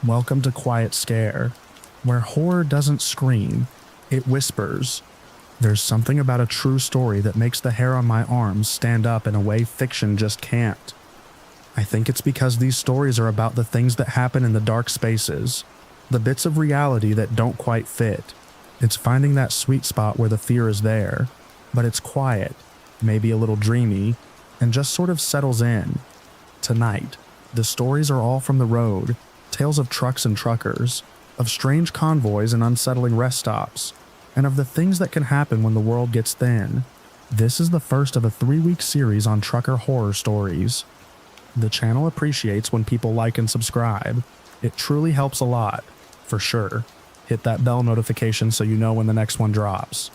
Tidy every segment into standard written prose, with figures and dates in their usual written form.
Welcome to Quiet Scare, where horror doesn't scream, it whispers. There's something about a true story that makes the hair on my arms stand up in a way fiction just can't. I think it's because these stories are about the things that happen in the dark spaces, the bits of reality that don't quite fit. It's finding that sweet spot where the fear is there, but it's quiet, maybe a little dreamy, and just sort of settles in. Tonight, the stories are all from the road, tales of trucks and truckers, of strange convoys and unsettling rest stops, and of the things that can happen when the world gets thin. This is the first of a 3-week series on trucker horror stories. The channel appreciates when people like and subscribe. It truly helps a lot, for sure. Hit that bell notification so you know when the next one drops.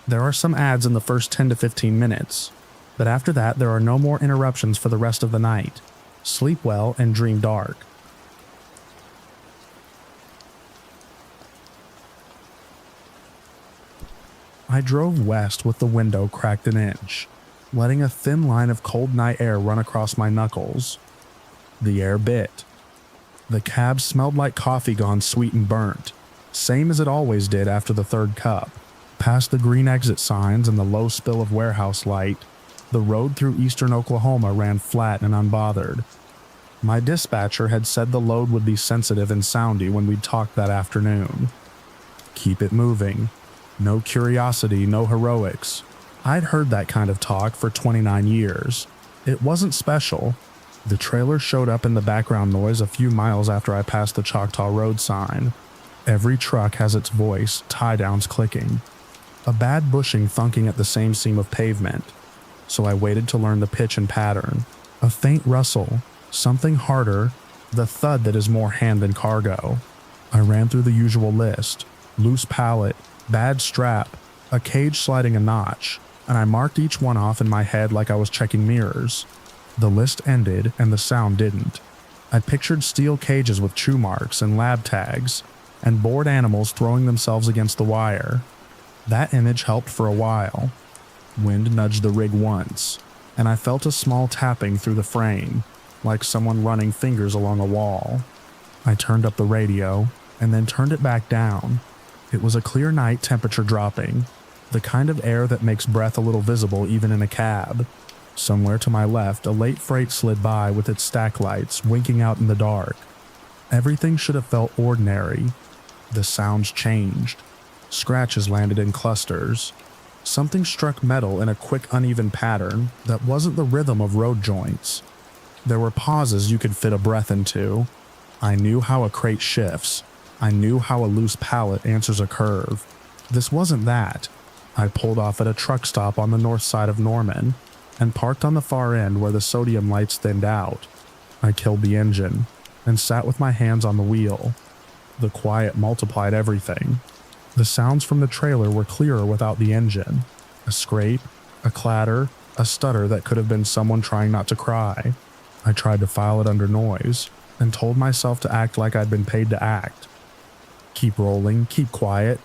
There are some ads in the first 10 to 15 minutes, but after that there are no more interruptions for the rest of the night. Sleep well and dream dark. I drove west with the window cracked an inch, letting a thin line of cold night air run across my knuckles. The air bit. The cab smelled like coffee gone sweet and burnt, same as it always did after the third cup. Past the green exit signs and the low spill of warehouse light, the road through eastern Oklahoma ran flat and unbothered. My dispatcher had said the load would be sensitive and soundy when we'd talked that afternoon. Keep it moving. No curiosity, no heroics. I'd heard that kind of talk for 29 years. It wasn't special. The trailer showed up in the background noise a few miles after I passed the Choctaw Road sign. Every truck has its voice, tie-downs clicking. A bad bushing thunking at the same seam of pavement. So I waited to learn the pitch and pattern. A faint rustle, something harder, the thud that is more hand than cargo. I ran through the usual list. Loose pallet, bad strap, a cage sliding a notch, and I marked each one off in my head like I was checking mirrors. The list ended and the sound didn't. I pictured steel cages with chew marks and lab tags, and bored animals throwing themselves against the wire. That image helped for a while. Wind nudged the rig once, and I felt a small tapping through the frame, like someone running fingers along a wall. I turned up the radio, and then turned it back down. It was a clear night, temperature dropping, the kind of air that makes breath a little visible even in a cab. Somewhere to my left, a late freight slid by with its stack lights winking out in the dark. Everything should have felt ordinary. The sounds changed. Scratches landed in clusters. Something struck metal in a quick, uneven pattern that wasn't the rhythm of road joints. There were pauses you could fit a breath into. I knew how a crate shifts. I knew how a loose pallet answers a curve. This wasn't that. I pulled off at a truck stop on the north side of Norman and parked on the far end where the sodium lights thinned out. I killed the engine and sat with my hands on the wheel. The quiet multiplied everything. The sounds from the trailer were clearer without the engine. A scrape, a clatter, a stutter that could have been someone trying not to cry. I tried to file it under noise and told myself to act like I'd been paid to act. Keep rolling, keep quiet.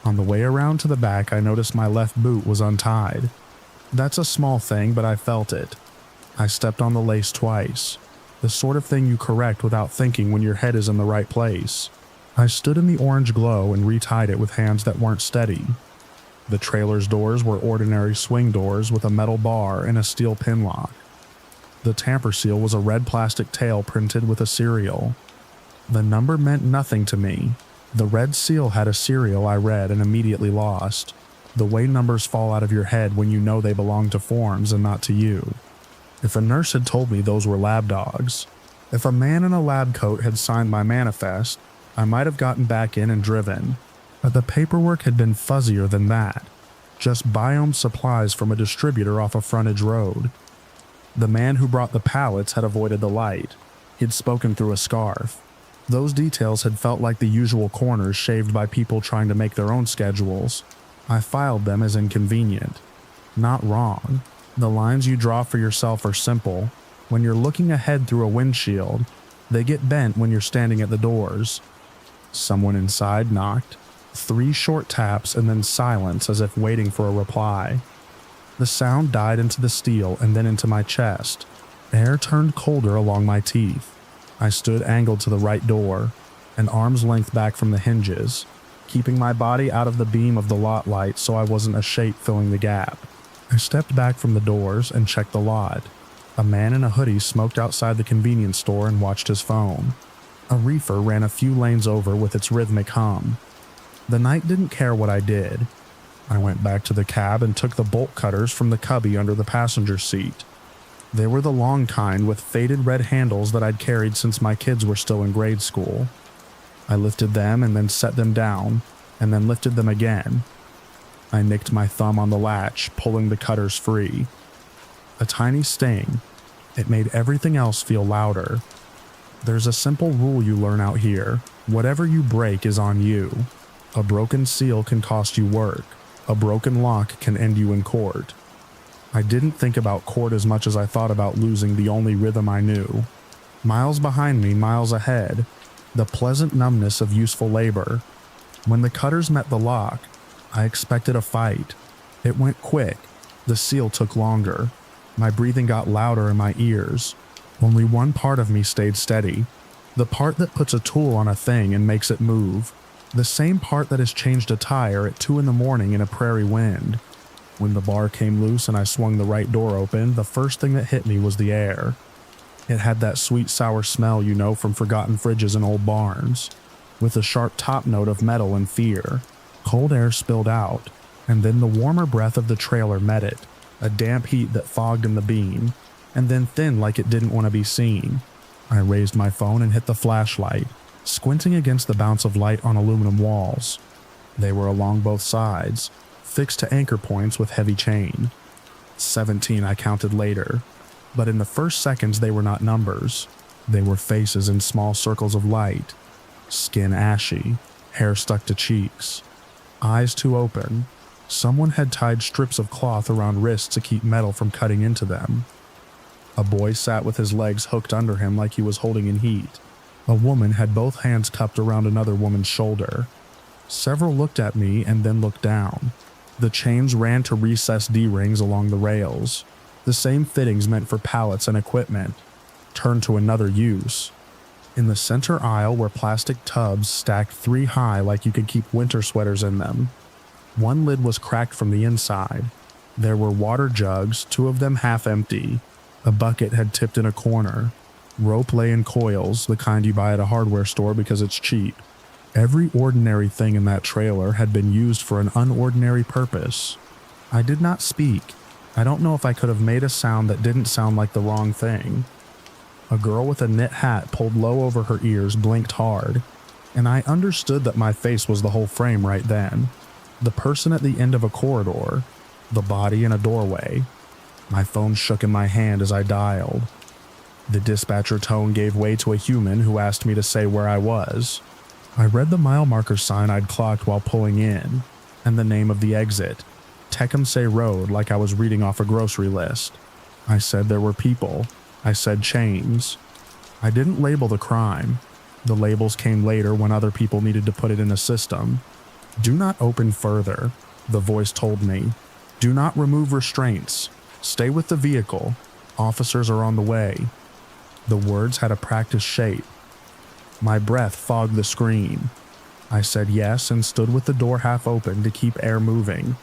On the way around to the back, I noticed my left boot was untied. That's a small thing, but I felt it. I stepped on the lace twice. The sort of thing you correct without thinking when your head is in the right place. I stood in the orange glow and retied it with hands that weren't steady. The trailer's doors were ordinary swing doors with a metal bar and a steel pin lock. The tamper seal was a red plastic tail printed with a serial. The number meant nothing to me. The red seal had a serial I read and immediately lost. The way numbers fall out of your head when you know they belong to forms and not to you. If a nurse had told me those were lab dogs, if a man in a lab coat had signed my manifest, I might have gotten back in and driven. But the paperwork had been fuzzier than that. Just biome supplies from a distributor off a frontage road. The man who brought the pallets had avoided the light. He'd spoken through a scarf. Those details had felt like the usual corners shaved by people trying to make their own schedules. I filed them as inconvenient. Not wrong. The lines you draw for yourself are simple. When you're looking ahead through a windshield, they get bent when you're standing at the doors. Someone inside knocked. 3 short taps and then silence as if waiting for a reply. The sound died into the steel and then into my chest. Air turned colder along my teeth. I stood angled to the right door, an arm's length back from the hinges, keeping my body out of the beam of the lot light so I wasn't a shape filling the gap. I stepped back from the doors and checked the lot. A man in a hoodie smoked outside the convenience store and watched his phone. A reefer ran a few lanes over with its rhythmic hum. The night didn't care what I did. I went back to the cab and took the bolt cutters from the cubby under the passenger seat. They were the long kind with faded red handles that I'd carried since my kids were still in grade school. I lifted them and then set them down, and then lifted them again. I nicked my thumb on the latch, pulling the cutters free. A tiny sting. It made everything else feel louder. There's a simple rule you learn out here. Whatever you break is on you. A broken seal can cost you work. A broken lock can end you in court. I didn't think about court as much as I thought about losing the only rhythm I knew. Miles behind me, miles ahead. The pleasant numbness of useful labor. When the cutters met the lock, I expected a fight. It went quick. The seal took longer. My breathing got louder in my ears. Only one part of me stayed steady. The part that puts a tool on a thing and makes it move. The same part that has changed a tire at 2 a.m. in a prairie wind. When the bar came loose and I swung the right door open, the first thing that hit me was the air. It had that sweet sour smell you know from forgotten fridges and old barns, with a sharp top note of metal and fear. Cold air spilled out, and then the warmer breath of the trailer met it, a damp heat that fogged in the beam, and then thinned like it didn't want to be seen. I raised my phone and hit the flashlight, squinting against the bounce of light on aluminum walls. They were along both sides, fixed to anchor points with heavy chain. 17 I counted later, but in the first seconds they were not numbers. They were faces in small circles of light, skin ashy, hair stuck to cheeks, eyes too open. Someone had tied strips of cloth around wrists to keep metal from cutting into them. A boy sat with his legs hooked under him like he was holding in heat. A woman had both hands cupped around another woman's shoulder. Several looked at me and then looked down. The chains ran to recessed D-rings along the rails. The same fittings meant for pallets and equipment, turned to another use. In the center aisle were plastic tubs stacked 3 high like you could keep winter sweaters in them. One lid was cracked from the inside. There were water jugs, 2 of them half empty. A bucket had tipped in a corner. Rope lay in coils, the kind you buy at a hardware store because it's cheap. Every ordinary thing in that trailer had been used for an unordinary purpose. I did not speak. I don't know if I could have made a sound that didn't sound like the wrong thing. A girl with a knit hat pulled low over her ears blinked hard, and I understood that my face was the whole frame right then. The person at the end of a corridor, the body in a doorway. My phone shook in my hand as I dialed. The dispatcher tone gave way to a human who asked me to say where I was. I read the mile marker sign I'd clocked while pulling in, and the name of the exit, Tecumseh Road, like I was reading off a grocery list. I said there were people. I said chains. I didn't label the crime. The labels came later when other people needed to put it in a system. Do not open further, the voice told me. Do not remove restraints. Stay with the vehicle. Officers are on the way. The words had a practiced shape. My breath fogged the screen. I said yes and stood with the door half open to keep air moving.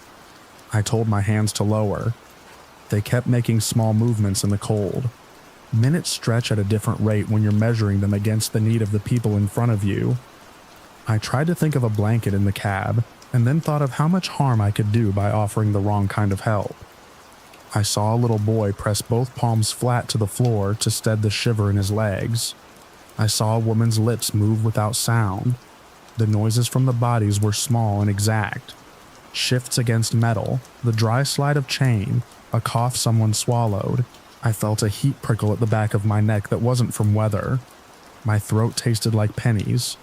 I told my hands to lower. They kept making small movements in the cold. Minutes stretch at a different rate when you're measuring them against the need of the people in front of you. I tried to think of a blanket in the cab, and then thought of how much harm I could do by offering the wrong kind of help. I saw a little boy press both palms flat to the floor to steady the shiver in his legs. I saw a woman's lips move without sound. The noises from the bodies were small and exact. Shifts against metal, the dry slide of chain, a cough someone swallowed. I felt a heat prickle at the back of my neck that wasn't from weather. My throat tasted like pennies.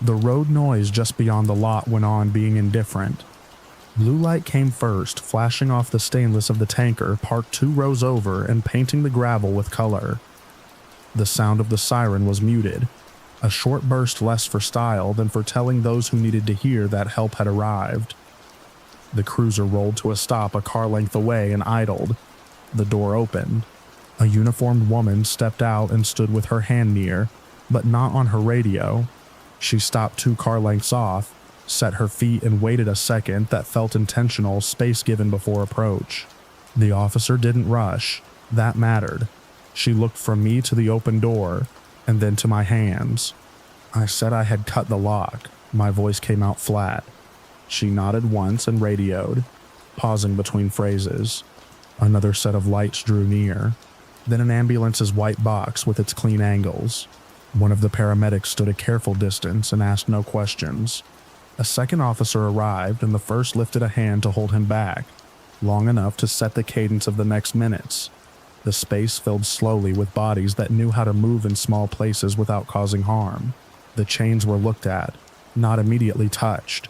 The road noise just beyond the lot went on being indifferent. Blue light came first, flashing off the stainless of the tanker parked 2 rows over and painting the gravel with color. The sound of the siren was muted, a short burst less for style than for telling those who needed to hear that help had arrived. The cruiser rolled to a stop a car length away and idled. The door opened. A uniformed woman stepped out and stood with her hand near, but not on her radio. She stopped 2 car lengths off, set her feet, and waited a second that felt intentional, space given before approach. The officer didn't rush. That mattered. She looked from me to the open door, and then to my hands. I said I had cut the lock. My voice came out flat. She nodded once and radioed, pausing between phrases. Another set of lights drew near. Then an ambulance's white box with its clean angles. One of the paramedics stood a careful distance and asked no questions. A second officer arrived, and the first lifted a hand to hold him back, long enough to set the cadence of the next minutes. The space filled slowly with bodies that knew how to move in small places without causing harm. The chains were looked at, not immediately touched.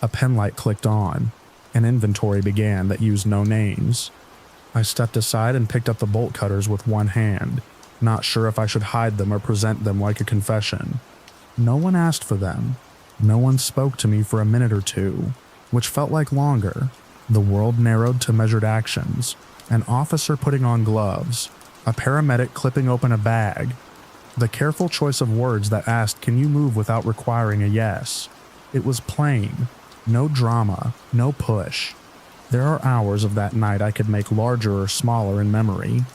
A pen light clicked on. An inventory began that used no names. I stepped aside and picked up the bolt cutters with one hand, not sure if I should hide them or present them like a confession. No one asked for them. No one spoke to me for a minute or two, which felt like longer. The world narrowed to measured actions. An officer putting on gloves. A paramedic clipping open a bag. The careful choice of words that asked, "Can you move?" without requiring a yes. It was plain. No drama, no push. There are hours of that night I could make larger or smaller in memory.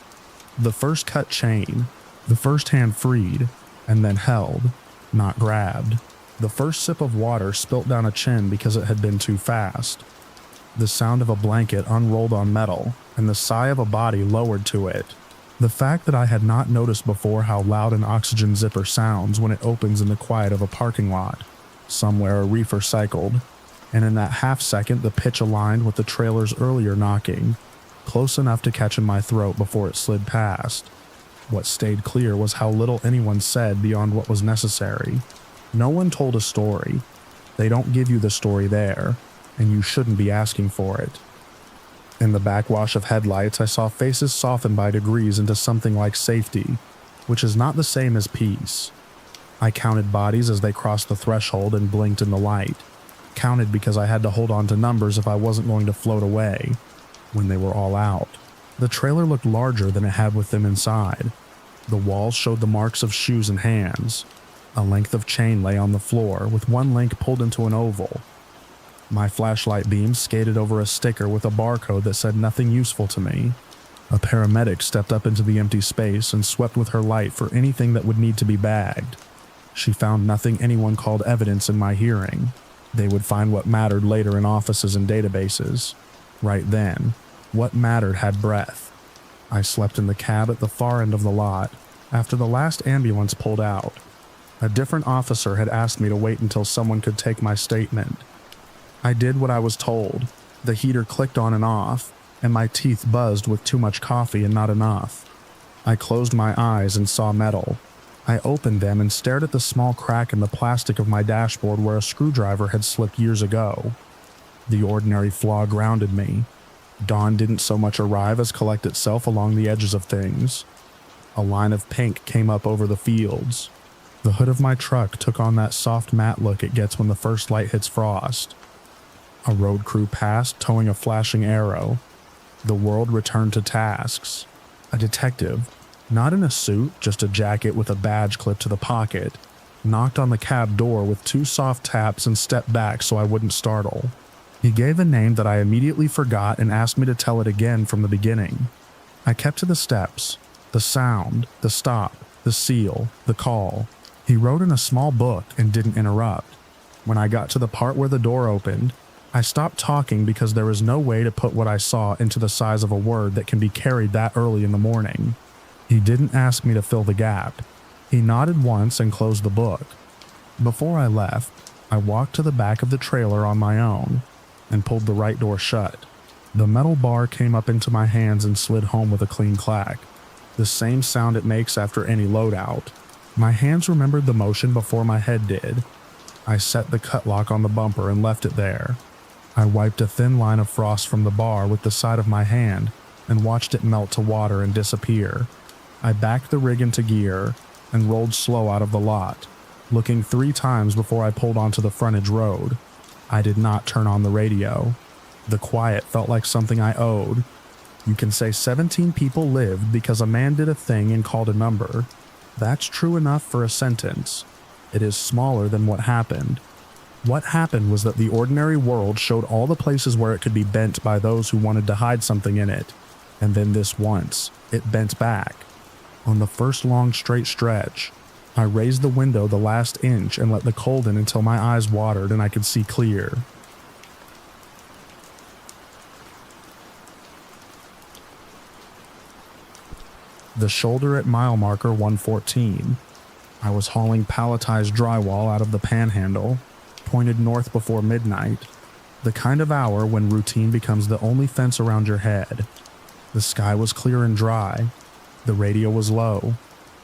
The first cut chain. The first hand freed, and then held, not grabbed. The first sip of water spilt down a chin because it had been too fast. The sound of a blanket unrolled on metal, and the sigh of a body lowered to it. The fact that I had not noticed before how loud an oxygen zipper sounds when it opens in the quiet of a parking lot. Somewhere a reefer cycled, and in that half second the pitch aligned with the trailer's earlier knocking, close enough to catch in my throat before it slid past. What stayed clear was how little anyone said beyond what was necessary. No one told a story. They don't give you the story there, and you shouldn't be asking for it. In the backwash of headlights, I saw faces soften by degrees into something like safety, which is not the same as peace. I counted bodies as they crossed the threshold and blinked in the light. Counted because I had to hold on to numbers if I wasn't going to float away. When they were all out, the trailer looked larger than it had with them inside. The walls showed the marks of shoes and hands. A length of chain lay on the floor, with one link pulled into an oval. My flashlight beam skated over a sticker with a barcode that said nothing useful to me. A paramedic stepped up into the empty space and swept with her light for anything that would need to be bagged. She found nothing anyone called evidence in my hearing. They would find what mattered later in offices and databases. Right then, what mattered had breath. I slept in the cab at the far end of the lot after the last ambulance pulled out. A different officer had asked me to wait until someone could take my statement. I did what I was told. The heater clicked on and off, and my teeth buzzed with too much coffee and not enough. I closed my eyes and saw metal. I opened them and stared at the small crack in the plastic of my dashboard where a screwdriver had slipped years ago. The ordinary flaw grounded me. Dawn didn't so much arrive as collect itself along the edges of things. A line of pink came up over the fields. The hood of my truck took on that soft matte look it gets when the first light hits frost. A road crew passed, towing a flashing arrow. The world returned to tasks. A detective, not in a suit, just a jacket with a badge clipped to the pocket, knocked on the cab door with 2 soft taps and stepped back so I wouldn't startle. He gave a name that I immediately forgot and asked me to tell it again from the beginning. I kept to the steps, the sound, the stop, the seal, the call. He wrote in a small book and didn't interrupt. When I got to the part where the door opened, I stopped talking because there was no way to put what I saw into the size of a word that can be carried that early in the morning. He didn't ask me to fill the gap. He nodded once and closed the book. Before I left, I walked to the back of the trailer on my own and pulled the right door shut. The metal bar came up into my hands and slid home with a clean clack, the same sound it makes after any loadout. My hands remembered the motion before my head did. I set the cut lock on the bumper and left it there. I wiped a thin line of frost from the bar with the side of my hand and watched it melt to water and disappear. I backed the rig into gear and rolled slow out of the lot, looking 3 times before I pulled onto the frontage road. I did not turn on the radio. The quiet felt like something I owed. You can say 17 people lived because a man did a thing and called a number. That's true enough for a sentence. It is smaller than what happened. What happened was that the ordinary world showed all the places where it could be bent by those who wanted to hide something in it, and then this once, it bent back. On the first long straight stretch, I raised the window the last inch and let the cold in until my eyes watered and I could see clear. The shoulder at mile marker 114. I was hauling palletized drywall out of the panhandle, pointed north before midnight, the kind of hour when routine becomes the only fence around your head. The sky was clear and dry. The radio was low.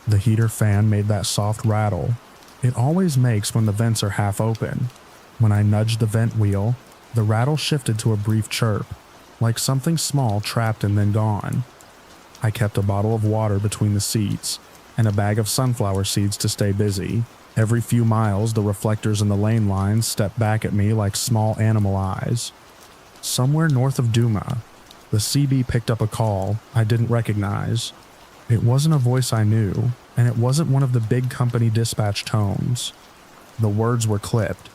The heater fan made that soft rattle it always makes when the vents are half open. When I nudged the vent wheel, the rattle shifted to a brief chirp, like something small trapped and then gone. I kept a bottle of water between the seats and a bag of sunflower seeds to stay busy. Every few miles, the reflectors in the lane lines stepped back at me like small animal eyes. Somewhere north of Duma, the CB picked up a call I didn't recognize. It wasn't a voice I knew, and it wasn't one of the big company dispatch tones. The words were clipped.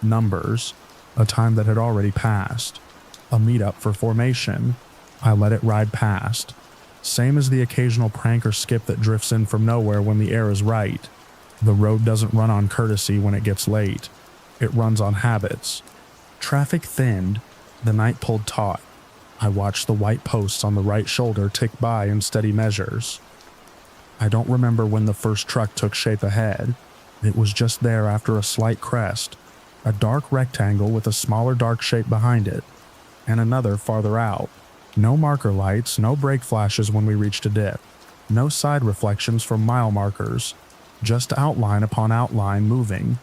Numbers. A time that had already passed. A meetup for formation. I let it ride past. Same as the occasional prank or skip that drifts in from nowhere when the air is right. The road doesn't run on courtesy when it gets late. It runs on habits. Traffic thinned. The night pulled taut. I watched the white posts on the right shoulder tick by in steady measures. I don't remember when the first truck took shape ahead. It was just there after a slight crest, a dark rectangle with a smaller dark shape behind it, and another farther out. No marker lights, no brake flashes when we reached a dip, no side reflections from mile markers, just outline upon outline moving.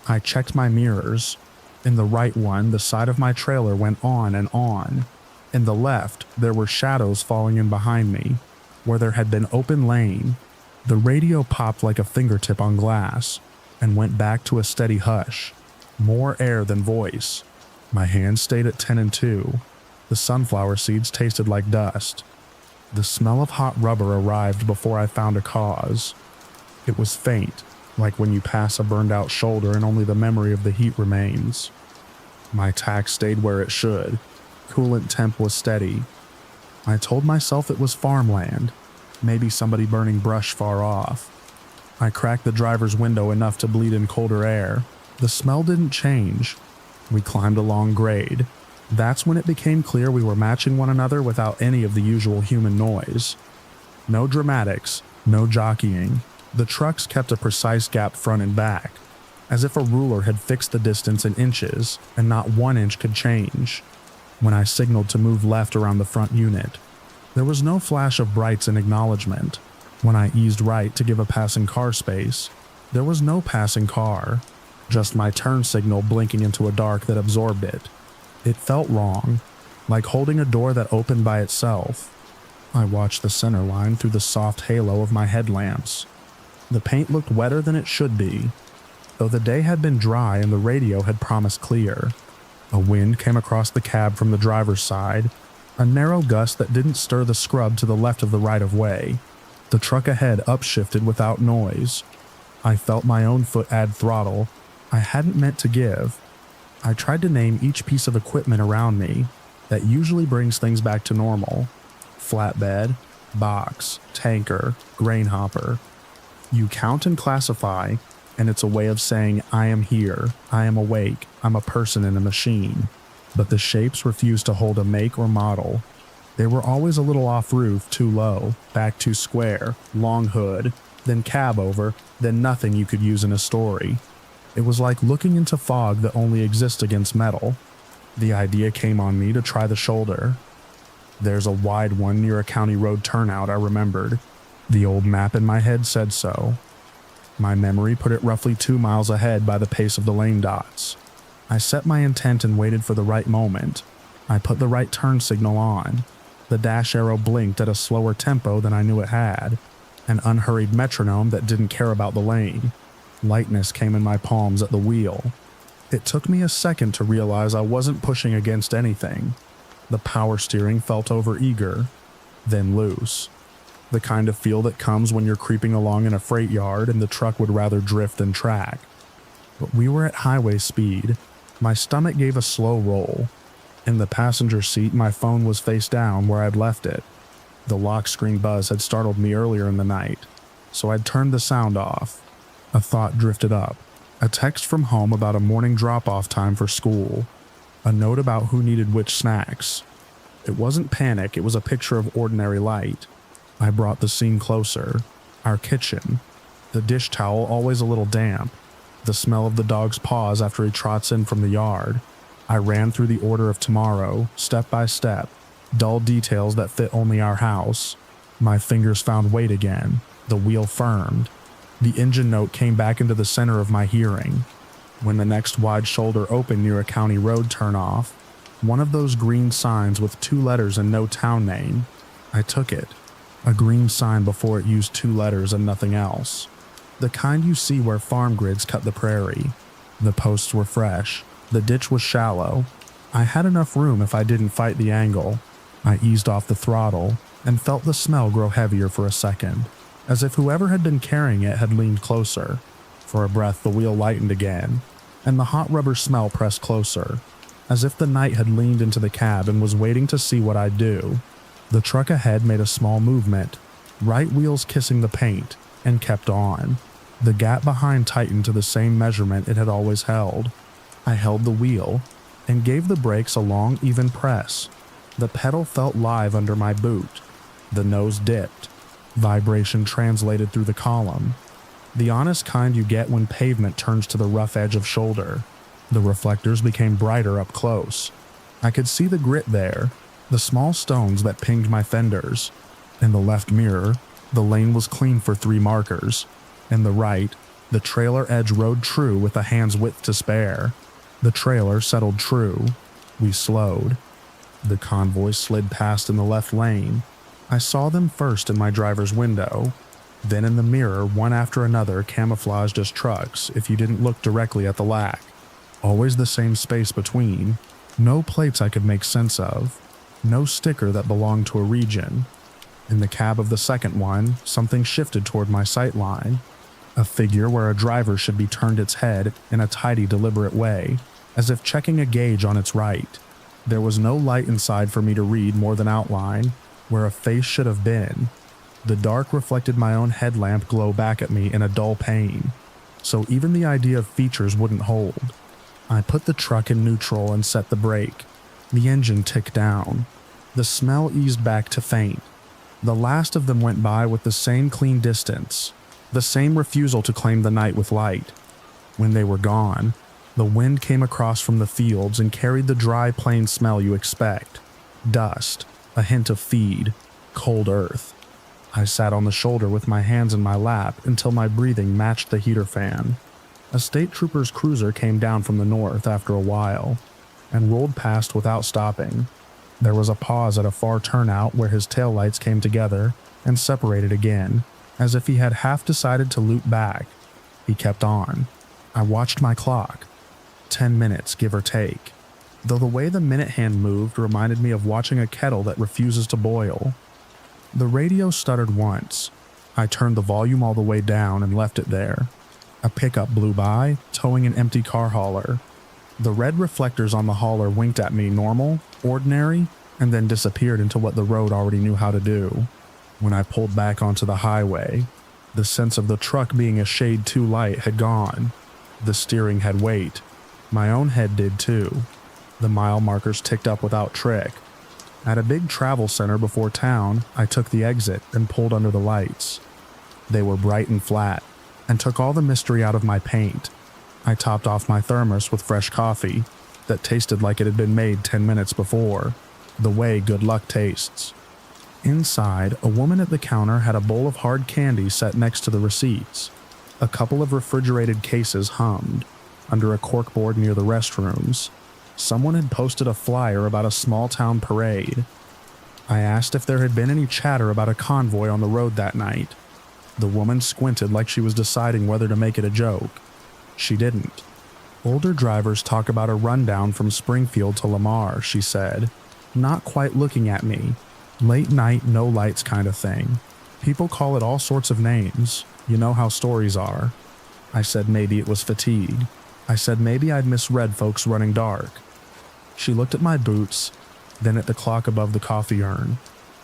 I checked my mirrors. In the right one, the side of my trailer went on and on. In the left, there were shadows falling in behind me, where there had been open lane. The radio popped like a fingertip on glass, and went back to a steady hush. More air than voice. My hand stayed at 10 and 2. The sunflower seeds tasted like dust. The smell of hot rubber arrived before I found a cause. It was faint, like when you pass a burned-out shoulder and only the memory of the heat remains. My tack stayed where it should. Coolant temp was steady. I told myself it was farmland, maybe somebody burning brush far off. I cracked the driver's window enough to bleed in colder air. The smell didn't change. We climbed a long grade. That's when it became clear we were matching one another without any of the usual human noise. No dramatics, no jockeying. The trucks kept a precise gap front and back, as if a ruler had fixed the distance in inches and not 1 inch could change. When I signaled to move left around the front unit, there was no flash of brights in acknowledgement. When I eased right to give a passing car space, there was no passing car, just my turn signal blinking into a dark that absorbed it. It felt wrong, like holding a door that opened by itself. I watched the center line through the soft halo of my headlamps. The paint looked wetter than it should be, though the day had been dry and the radio had promised clear. A wind came across the cab from the driver's side, a narrow gust that didn't stir the scrub to the left of the right-of-way. The truck ahead upshifted without noise. I felt my own foot add throttle I hadn't meant to give. I tried to name each piece of equipment around me that usually brings things back to normal. Flatbed, box, tanker, grain hopper. You count and classify, and it's a way of saying I am here, I am awake, I'm a person in a machine. But the shapes refused to hold a make or model. They were always a little off-roof, too low, back too square, long hood, then cab over, then nothing you could use in a story. It was like looking into fog that only exists against metal. The idea came on me to try the shoulder. There's a wide one near a county road turnout, I remembered. The old map in my head said so. My memory put it roughly 2 miles ahead by the pace of the lane dots. I set my intent and waited for the right moment. I put the right turn signal on. The dash arrow blinked at a slower tempo than I knew it had. An unhurried metronome that didn't care about the lane. Lightness came in my palms at the wheel. It took me a second to realize I wasn't pushing against anything. The power steering felt over-eager, then loose. The kind of feel that comes when you're creeping along in a freight yard and the truck would rather drift than track. But we were at highway speed. My stomach gave a slow roll. In the passenger seat, my phone was face down where I'd left it. The lock screen buzz had startled me earlier in the night, so I'd turned the sound off. A thought drifted up. A text from home about a morning drop-off time for school. A note about who needed which snacks. It wasn't panic, it was a picture of ordinary light. I brought the scene closer. Our kitchen. The dish towel always a little damp. The smell of the dog's paws after he trots in from the yard. I ran through the order of tomorrow, step by step. Dull details that fit only our house. My fingers found weight again. The wheel firmed. The engine note came back into the center of my hearing. When the next wide shoulder opened near a county road turnoff, one of those green signs with 2 letters and no town name, I took it. A green sign before it used 2 letters and nothing else. The kind you see where farm grids cut the prairie. The posts were fresh. The ditch was shallow. I had enough room if I didn't fight the angle. I eased off the throttle and felt the smell grow heavier for a second, as if whoever had been carrying it had leaned closer. For a breath, the wheel lightened again, and the hot rubber smell pressed closer, as if the night had leaned into the cab and was waiting to see what I'd do. The truck ahead made a small movement, right wheels kissing the paint, and kept on. The gap behind tightened to the same measurement it had always held. I held the wheel and gave the brakes a long, even press. The pedal felt live under my boot. The nose dipped. Vibration translated through the column. The honest kind you get when pavement turns to the rough edge of shoulder. The reflectors became brighter up close. I could see the grit there, the small stones that pinged my fenders. In the left mirror, the lane was clean for 3 markers. In the right, the trailer edge rode true with a hand's width to spare. The trailer settled true. We slowed. The convoy slid past in the left lane. I saw them first in my driver's window. Then in the mirror, one after another camouflaged as trucks if you didn't look directly at the lack. Always the same space between. No plates I could make sense of. No sticker that belonged to a region. In the cab of the second one, something shifted toward my sight line. A figure where a driver should be turned its head in a tidy, deliberate way, as if checking a gauge on its right. There was no light inside for me to read more than outline, where a face should have been. The dark reflected my own headlamp glow back at me in a dull pain, so even the idea of features wouldn't hold. I put the truck in neutral and set the brake. The engine ticked down. The smell eased back to faint. The last of them went by with the same clean distance, the same refusal to claim the night with light. When they were gone, the wind came across from the fields and carried the dry, plain smell you expect. Dust, a hint of feed, cold earth. I sat on the shoulder with my hands in my lap until my breathing matched the heater fan. A state trooper's cruiser came down from the north after a while and rolled past without stopping. There was a pause at a far turnout where his taillights came together and separated again, as if he had half decided to loop back. He kept on. I watched my clock. 10 minutes, give or take. Though the way the minute hand moved reminded me of watching a kettle that refuses to boil. The radio stuttered once. I turned the volume all the way down and left it there. A pickup blew by, towing an empty car hauler. The red reflectors on the hauler winked at me normal, ordinary, and then disappeared into what the road already knew how to do. When I pulled back onto the highway, the sense of the truck being a shade too light had gone. The steering had weight. My own head did too. The mile markers ticked up without trick. At a big travel center before town, I took the exit and pulled under the lights. They were bright and flat, and took all the mystery out of my paint. I topped off my thermos with fresh coffee that tasted like it had been made 10 minutes before, the way good luck tastes. Inside, a woman at the counter had a bowl of hard candy set next to the receipts. A couple of refrigerated cases hummed. Under a corkboard near the restrooms, someone had posted a flyer about a small-town parade. I asked if there had been any chatter about a convoy on the road that night. The woman squinted like she was deciding whether to make it a joke. She didn't. Older drivers talk about a rundown from Springfield to Lamar, she said, not quite looking at me. Late night, no lights kind of thing. People call it all sorts of names. You know how stories are. I said maybe it was fatigue. I said maybe I'd misread folks running dark. She looked at my boots, then at the clock above the coffee urn.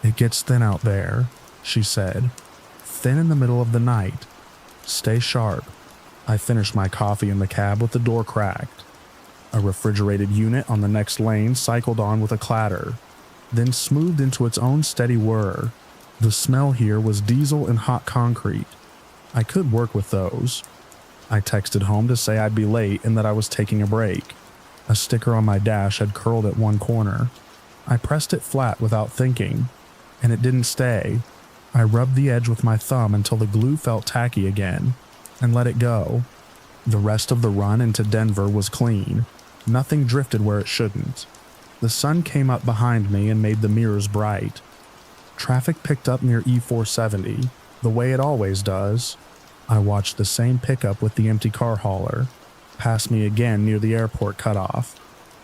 It gets thin out there, she said. Thin in the middle of the night. Stay sharp. I finished my coffee in the cab with the door cracked. A refrigerated unit on the next lane cycled on with a clatter, then smoothed into its own steady whir. The smell here was diesel and hot concrete. I could work with those. I texted home to say I'd be late and that I was taking a break. A sticker on my dash had curled at one corner. I pressed it flat without thinking, and it didn't stay. I rubbed the edge with my thumb until the glue felt tacky again, and let it go. The rest of the run into Denver was clean. Nothing drifted where it shouldn't. The sun came up behind me and made the mirrors bright. Traffic picked up near E470, the way it always does. I watched the same pickup with the empty car hauler pass me again near the airport cutoff,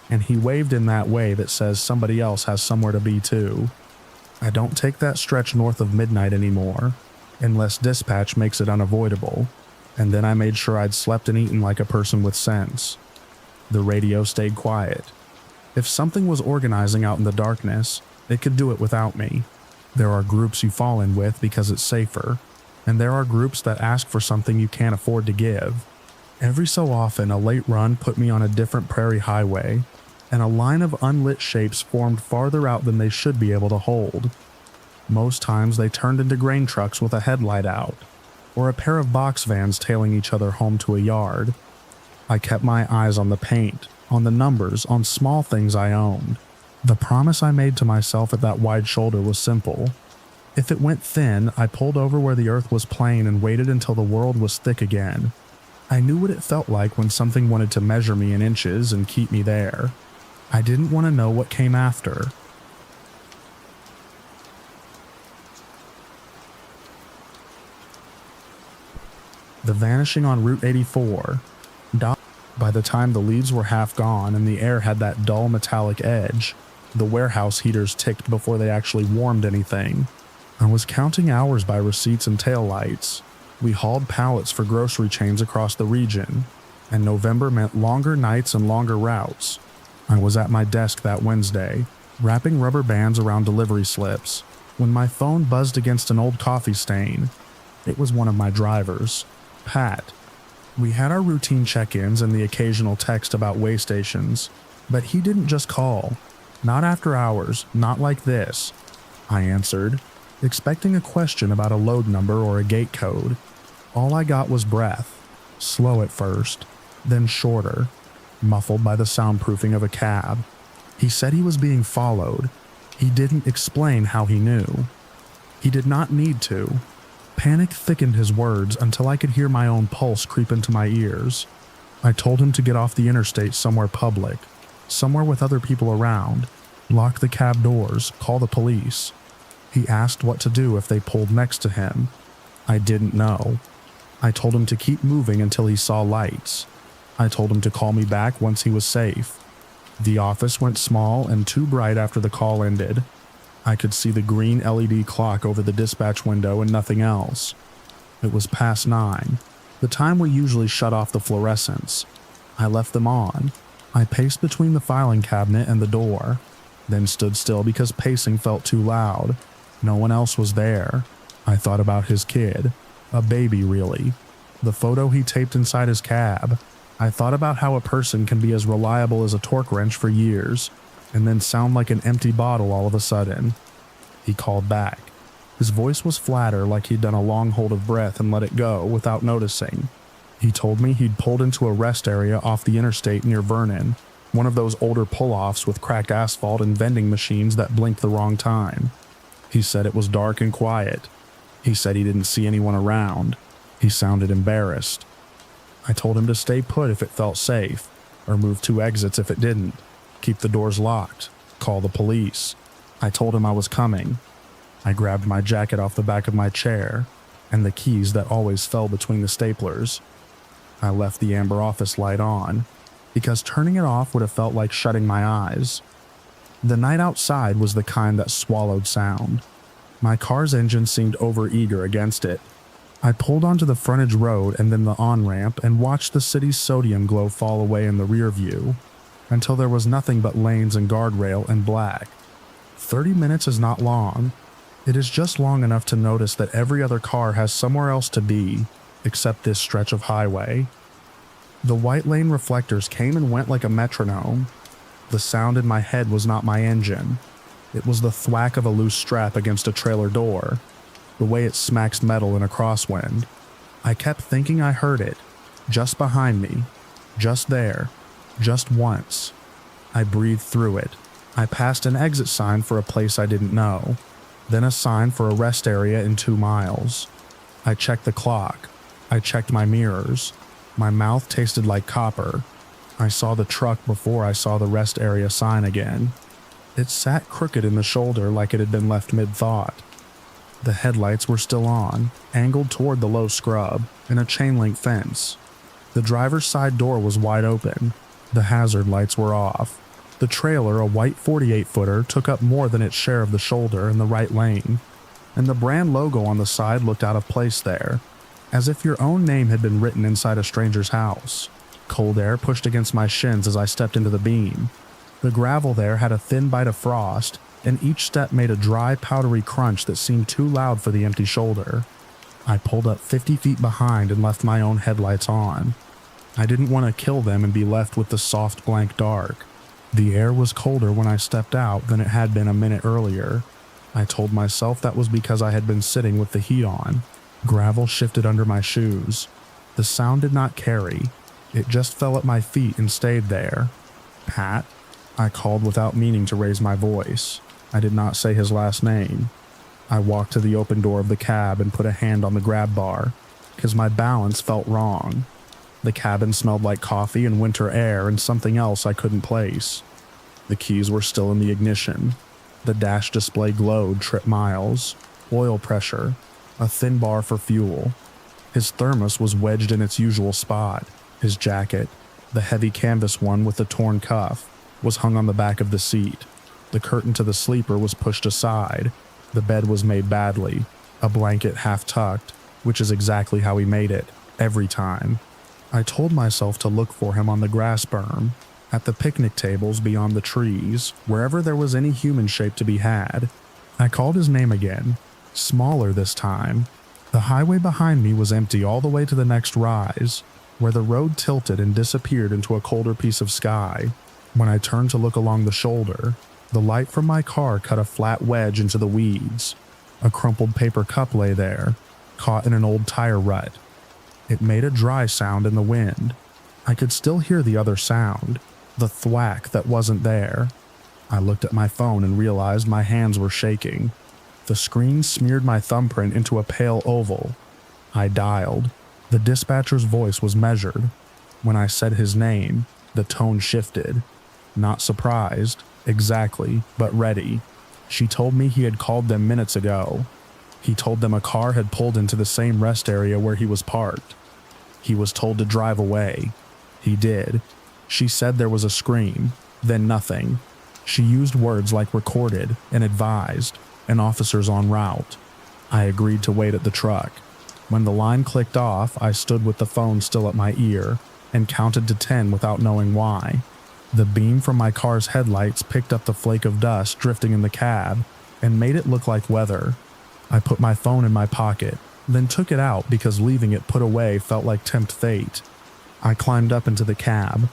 and he waved in that way that says somebody else has somewhere to be too. I don't take that stretch north of midnight anymore, unless dispatch makes it unavoidable, and then I made sure I'd slept and eaten like a person with sense. The radio stayed quiet. If something was organizing out in the darkness, it could do it without me. There are groups you fall in with because it's safer, and there are groups that ask for something you can't afford to give. Every so often, a late run put me on a different prairie highway, and a line of unlit shapes formed farther out than they should be able to hold. Most times they turned into grain trucks with a headlight out, or a pair of box vans tailing each other home to a yard. I kept my eyes on the paint, on the numbers, on small things I owned. The promise I made to myself at that wide shoulder was simple. If it went thin, I pulled over where the earth was plain and waited until the world was thick again. I knew what it felt like when something wanted to measure me in inches and keep me there. I didn't want to know what came after. The vanishing on Route 84. By the time the leaves were half gone and the air had that dull metallic edge, the warehouse heaters ticked before they actually warmed anything. I was counting hours by receipts and taillights. We hauled pallets for grocery chains across the region, and November meant longer nights and longer routes. I was at my desk that Wednesday, wrapping rubber bands around delivery slips, when my phone buzzed against an old coffee stain. It was one of my drivers, Pat. We had our routine check-ins and the occasional text about way stations, but he didn't just call. Not after hours, not like this. I answered, expecting a question about a load number or a gate code. All I got was breath, slow at first, then shorter, muffled by the soundproofing of a cab. He said he was being followed. He didn't explain how he knew. He did not need to. Panic thickened his words until I could hear my own pulse creep into my ears. I told him to get off the interstate somewhere public, somewhere with other people around, lock the cab doors, call the police. He asked what to do if they pulled next to him. I didn't know. I told him to keep moving until he saw lights. I told him to call me back once he was safe. The office went small and too bright after the call ended. I could see the green LED clock over the dispatch window and nothing else. It was past 9, the time we usually shut off the fluorescents. I left them on. I paced between the filing cabinet and the door, then stood still because pacing felt too loud. No one else was there. I thought about his kid, a baby really, the photo he taped inside his cab. I thought about how a person can be as reliable as a torque wrench for years, and then sound like an empty bottle all of a sudden. He called back. His voice was flatter, like he'd done a long hold of breath and let it go without noticing. He told me he'd pulled into a rest area off the interstate near Vernon, one of those older pull-offs with cracked asphalt and vending machines that blinked the wrong time. He said it was dark and quiet. He said he didn't see anyone around. He sounded embarrassed. I told him to stay put if it felt safe, or move 2 exits if it didn't. Keep the doors locked. Call the police. I told him I was coming. I grabbed my jacket off the back of my chair, and the keys that always fell between the staplers. I left the amber office light on, because turning it off would have felt like shutting my eyes. The night outside was the kind that swallowed sound. My car's engine seemed overeager against it. I pulled onto the frontage road and then the on-ramp and watched the city's sodium glow fall away in the rear view until there was nothing but lanes and guardrail and black. 30 minutes is not long. It is just long enough to notice that every other car has somewhere else to be except this stretch of highway. The white lane reflectors came and went like a metronome. The sound in my head was not my engine. It was the thwack of a loose strap against a trailer door, the way it smacks metal in a crosswind. I kept thinking I heard it, just behind me, just there, just once. I breathed through it. I passed an exit sign for a place I didn't know, then a sign for a rest area in 2 miles. I checked the clock. I checked my mirrors. My mouth tasted like copper. I saw the truck before I saw the rest area sign again. It sat crooked in the shoulder like it had been left mid-thought. The headlights were still on, angled toward the low scrub, in a chain-link fence. The driver's side door was wide open. The hazard lights were off. The trailer, a white 48-footer, took up more than its share of the shoulder in the right lane, and the brand logo on the side looked out of place there, as if your own name had been written inside a stranger's house. Cold air pushed against my shins as I stepped into the beam. The gravel there had a thin bite of frost, and each step made a dry, powdery crunch that seemed too loud for the empty shoulder. I pulled up 50 feet behind and left my own headlights on. I didn't want to kill them and be left with the soft, blank dark. The air was colder when I stepped out than it had been a minute earlier. I told myself that was because I had been sitting with the heat on. Gravel shifted under my shoes. The sound did not carry. It just fell at my feet and stayed there. Pat? I called without meaning to raise my voice. I did not say his last name. I walked to the open door of the cab and put a hand on the grab bar, because my balance felt wrong. The cabin smelled like coffee and winter air and something else I couldn't place. The keys were still in the ignition. The dash display glowed trip miles, oil pressure, a thin bar for fuel. His thermos was wedged in its usual spot. His jacket, the heavy canvas one with the torn cuff, was hung on the back of the seat. The curtain to the sleeper was pushed aside. The bed was made badly, a blanket half tucked, which is exactly how he made it, every time. I told myself to look for him on the grass berm, at the picnic tables beyond the trees, wherever there was any human shape to be had. I called his name again, smaller this time. The highway behind me was empty all the way to the next rise, where the road tilted and disappeared into a colder piece of sky. When I turned to look along the shoulder, the light from my car cut a flat wedge into the weeds. A crumpled paper cup lay there, caught in an old tire rut. It made a dry sound in the wind. I could still hear the other sound, the thwack that wasn't there. I looked at my phone and realized my hands were shaking. The screen smeared my thumbprint into a pale oval. I dialed. The dispatcher's voice was measured. When I said his name, the tone shifted. Not surprised, exactly, but ready. She told me he had called them minutes ago. He told them a car had pulled into the same rest area where he was parked. He was told to drive away. He did. She said there was a scream, then nothing. She used words like recorded and advised, and officers en route. I agreed to wait at the truck. When the line clicked off, I stood with the phone still at my ear and counted to 10 without knowing why. The beam from my car's headlights picked up the flake of dust drifting in the cab and made it look like weather. I put my phone in my pocket, then took it out because leaving it put away felt like tempt fate. I climbed up into the cab.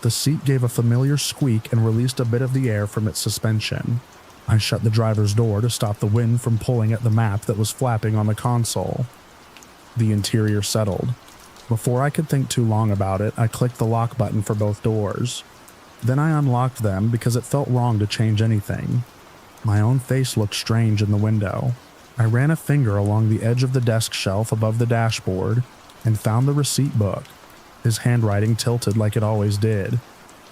The seat gave a familiar squeak and released a bit of the air from its suspension. I shut the driver's door to stop the wind from pulling at the map that was flapping on the console. The interior settled. Before I could think too long about it, I clicked the lock button for both doors. Then I unlocked them because it felt wrong to change anything. My own face looked strange in the window. I ran a finger along the edge of the desk shelf above the dashboard and found the receipt book. His handwriting tilted like it always did.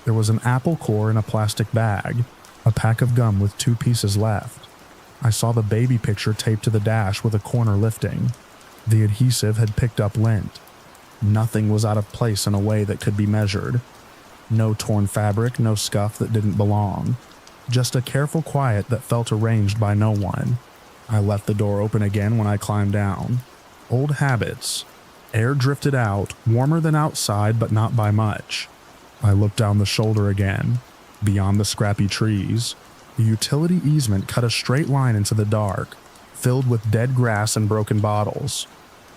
There was an apple core in a plastic bag, a pack of gum with 2 pieces left. I saw the baby picture taped to the dash with a corner lifting. The adhesive had picked up lint. Nothing was out of place in a way that could be measured. No torn fabric, no scuff that didn't belong. Just a careful quiet that felt arranged by no one. I left the door open again when I climbed down. Old habits. Air drifted out, warmer than outside but not by much. I looked down the shoulder again. Beyond the scrappy trees, the utility easement cut a straight line into the dark, filled with dead grass and broken bottles.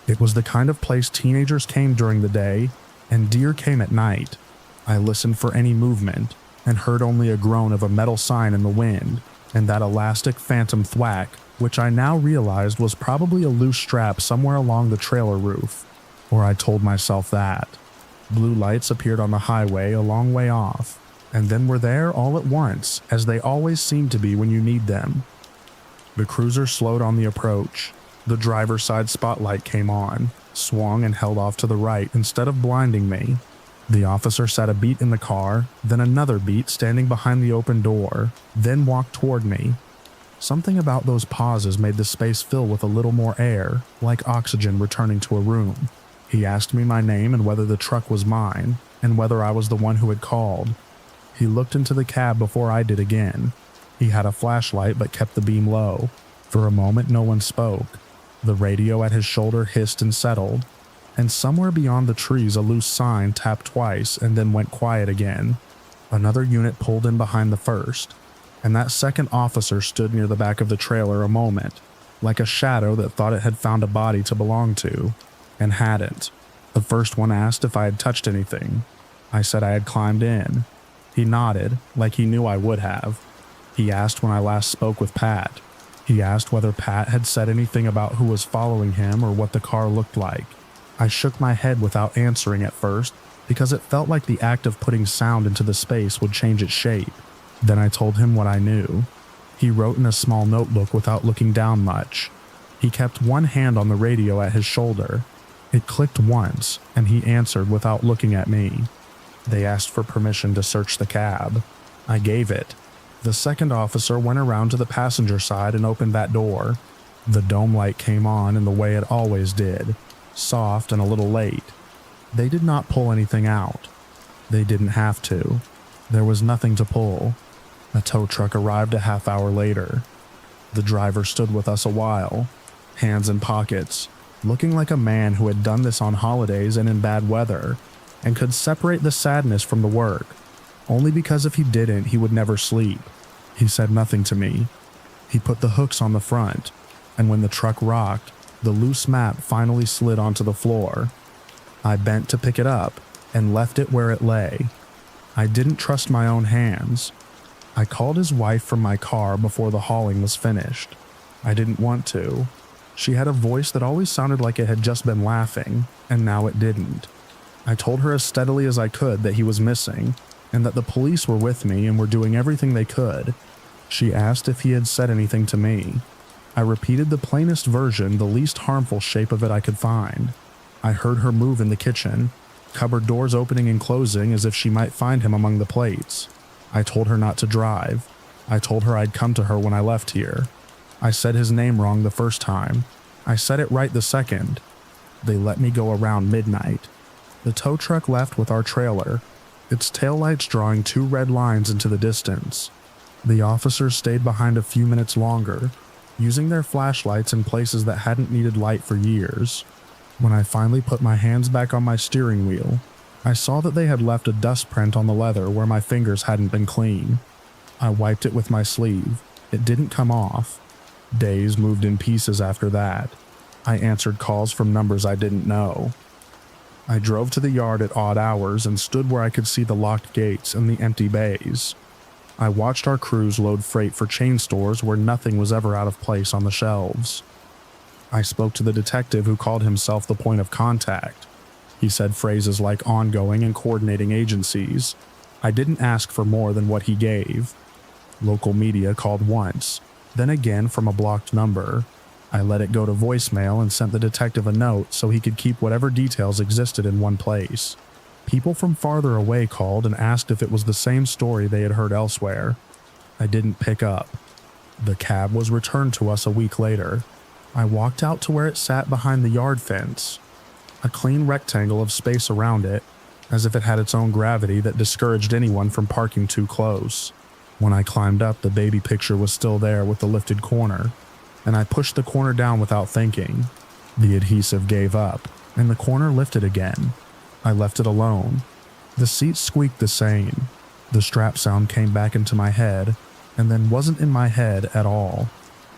It was the kind of place teenagers came during the day and deer came at night. I listened for any movement and heard only a groan of a metal sign in the wind and that elastic phantom thwack, which I now realized was probably a loose strap somewhere along the trailer roof. Or I told myself that. Blue lights appeared on the highway a long way off, and then were there all at once, as they always seem to be when you need them. The cruiser slowed on the approach. The driver's side spotlight came on, swung and held off to the right instead of blinding me. The officer sat a beat in the car, then another beat standing behind the open door, then walked toward me. Something about those pauses made the space fill with a little more air, like oxygen returning to a room. He asked me my name and whether the truck was mine, and whether I was the one who had called. He looked into the cab before I did again. He had a flashlight but kept the beam low. For a moment no one spoke. The radio at his shoulder hissed and settled, and somewhere beyond the trees a loose sign tapped twice and then went quiet again. Another unit pulled in behind the first, and that second officer stood near the back of the trailer a moment, like a shadow that thought it had found a body to belong to, and hadn't. The first one asked if I had touched anything. I said I had climbed in. He nodded, like he knew I would have. He asked when I last spoke with Pat. He asked whether Pat had said anything about who was following him or what the car looked like. I shook my head without answering at first, because it felt like the act of putting sound into the space would change its shape. Then I told him what I knew. He wrote in a small notebook without looking down much. He kept one hand on the radio at his shoulder. It clicked once, and he answered without looking at me. They asked for permission to search the cab. I gave it. The second officer went around to the passenger side and opened that door. The dome light came on in the way it always did, soft and a little late. They did not pull anything out. They didn't have to. There was nothing to pull. A tow truck arrived a half hour later. The driver stood with us a while, hands in pockets, looking like a man who had done this on holidays and in bad weather, and could separate the sadness from the work, only because if he didn't, he would never sleep. He said nothing to me. He put the hooks on the front, and when the truck rocked, the loose map finally slid onto the floor. I bent to pick it up and left it where it lay. I didn't trust my own hands. I called his wife from my car before the hauling was finished. I didn't want to. She had a voice that always sounded like it had just been laughing, and now it didn't. I told her as steadily as I could that he was missing, and that the police were with me and were doing everything they could. She asked if he had said anything to me. I repeated the plainest version, the least harmful shape of it I could find. I heard her move in the kitchen, cupboard doors opening and closing as if she might find him among the plates. I told her not to drive. I told her I'd come to her when I left here. I said his name wrong the first time. I said it right the second. They let me go around midnight. The tow truck left with our trailer, its taillights drawing 2 red lines into the distance. The officers stayed behind a few minutes longer, using their flashlights in places that hadn't needed light for years. When I finally put my hands back on my steering wheel, I saw that they had left a dust print on the leather where my fingers hadn't been clean. I wiped it with my sleeve. It didn't come off. Days moved in pieces after that. I answered calls from numbers I didn't know. I drove to the yard at odd hours and stood where I could see the locked gates and the empty bays. I watched our crews load freight for chain stores where nothing was ever out of place on the shelves. I spoke to the detective who called himself the point of contact. He said phrases like ongoing and coordinating agencies. I didn't ask for more than what he gave. Local media called once, then again from a blocked number. I let it go to voicemail and sent the detective a note so he could keep whatever details existed in one place. People from farther away called and asked if it was the same story they had heard elsewhere. I didn't pick up. The cab was returned to us a week later. I walked out to where it sat behind the yard fence. A clean rectangle of space around it, as if it had its own gravity that discouraged anyone from parking too close. When I climbed up, the baby picture was still there with the lifted corner. and I pushed the corner down without thinking. The adhesive gave up, and the corner lifted again. I left it alone. The seat squeaked the same. The strap sound came back into my head, and then wasn't in my head at all.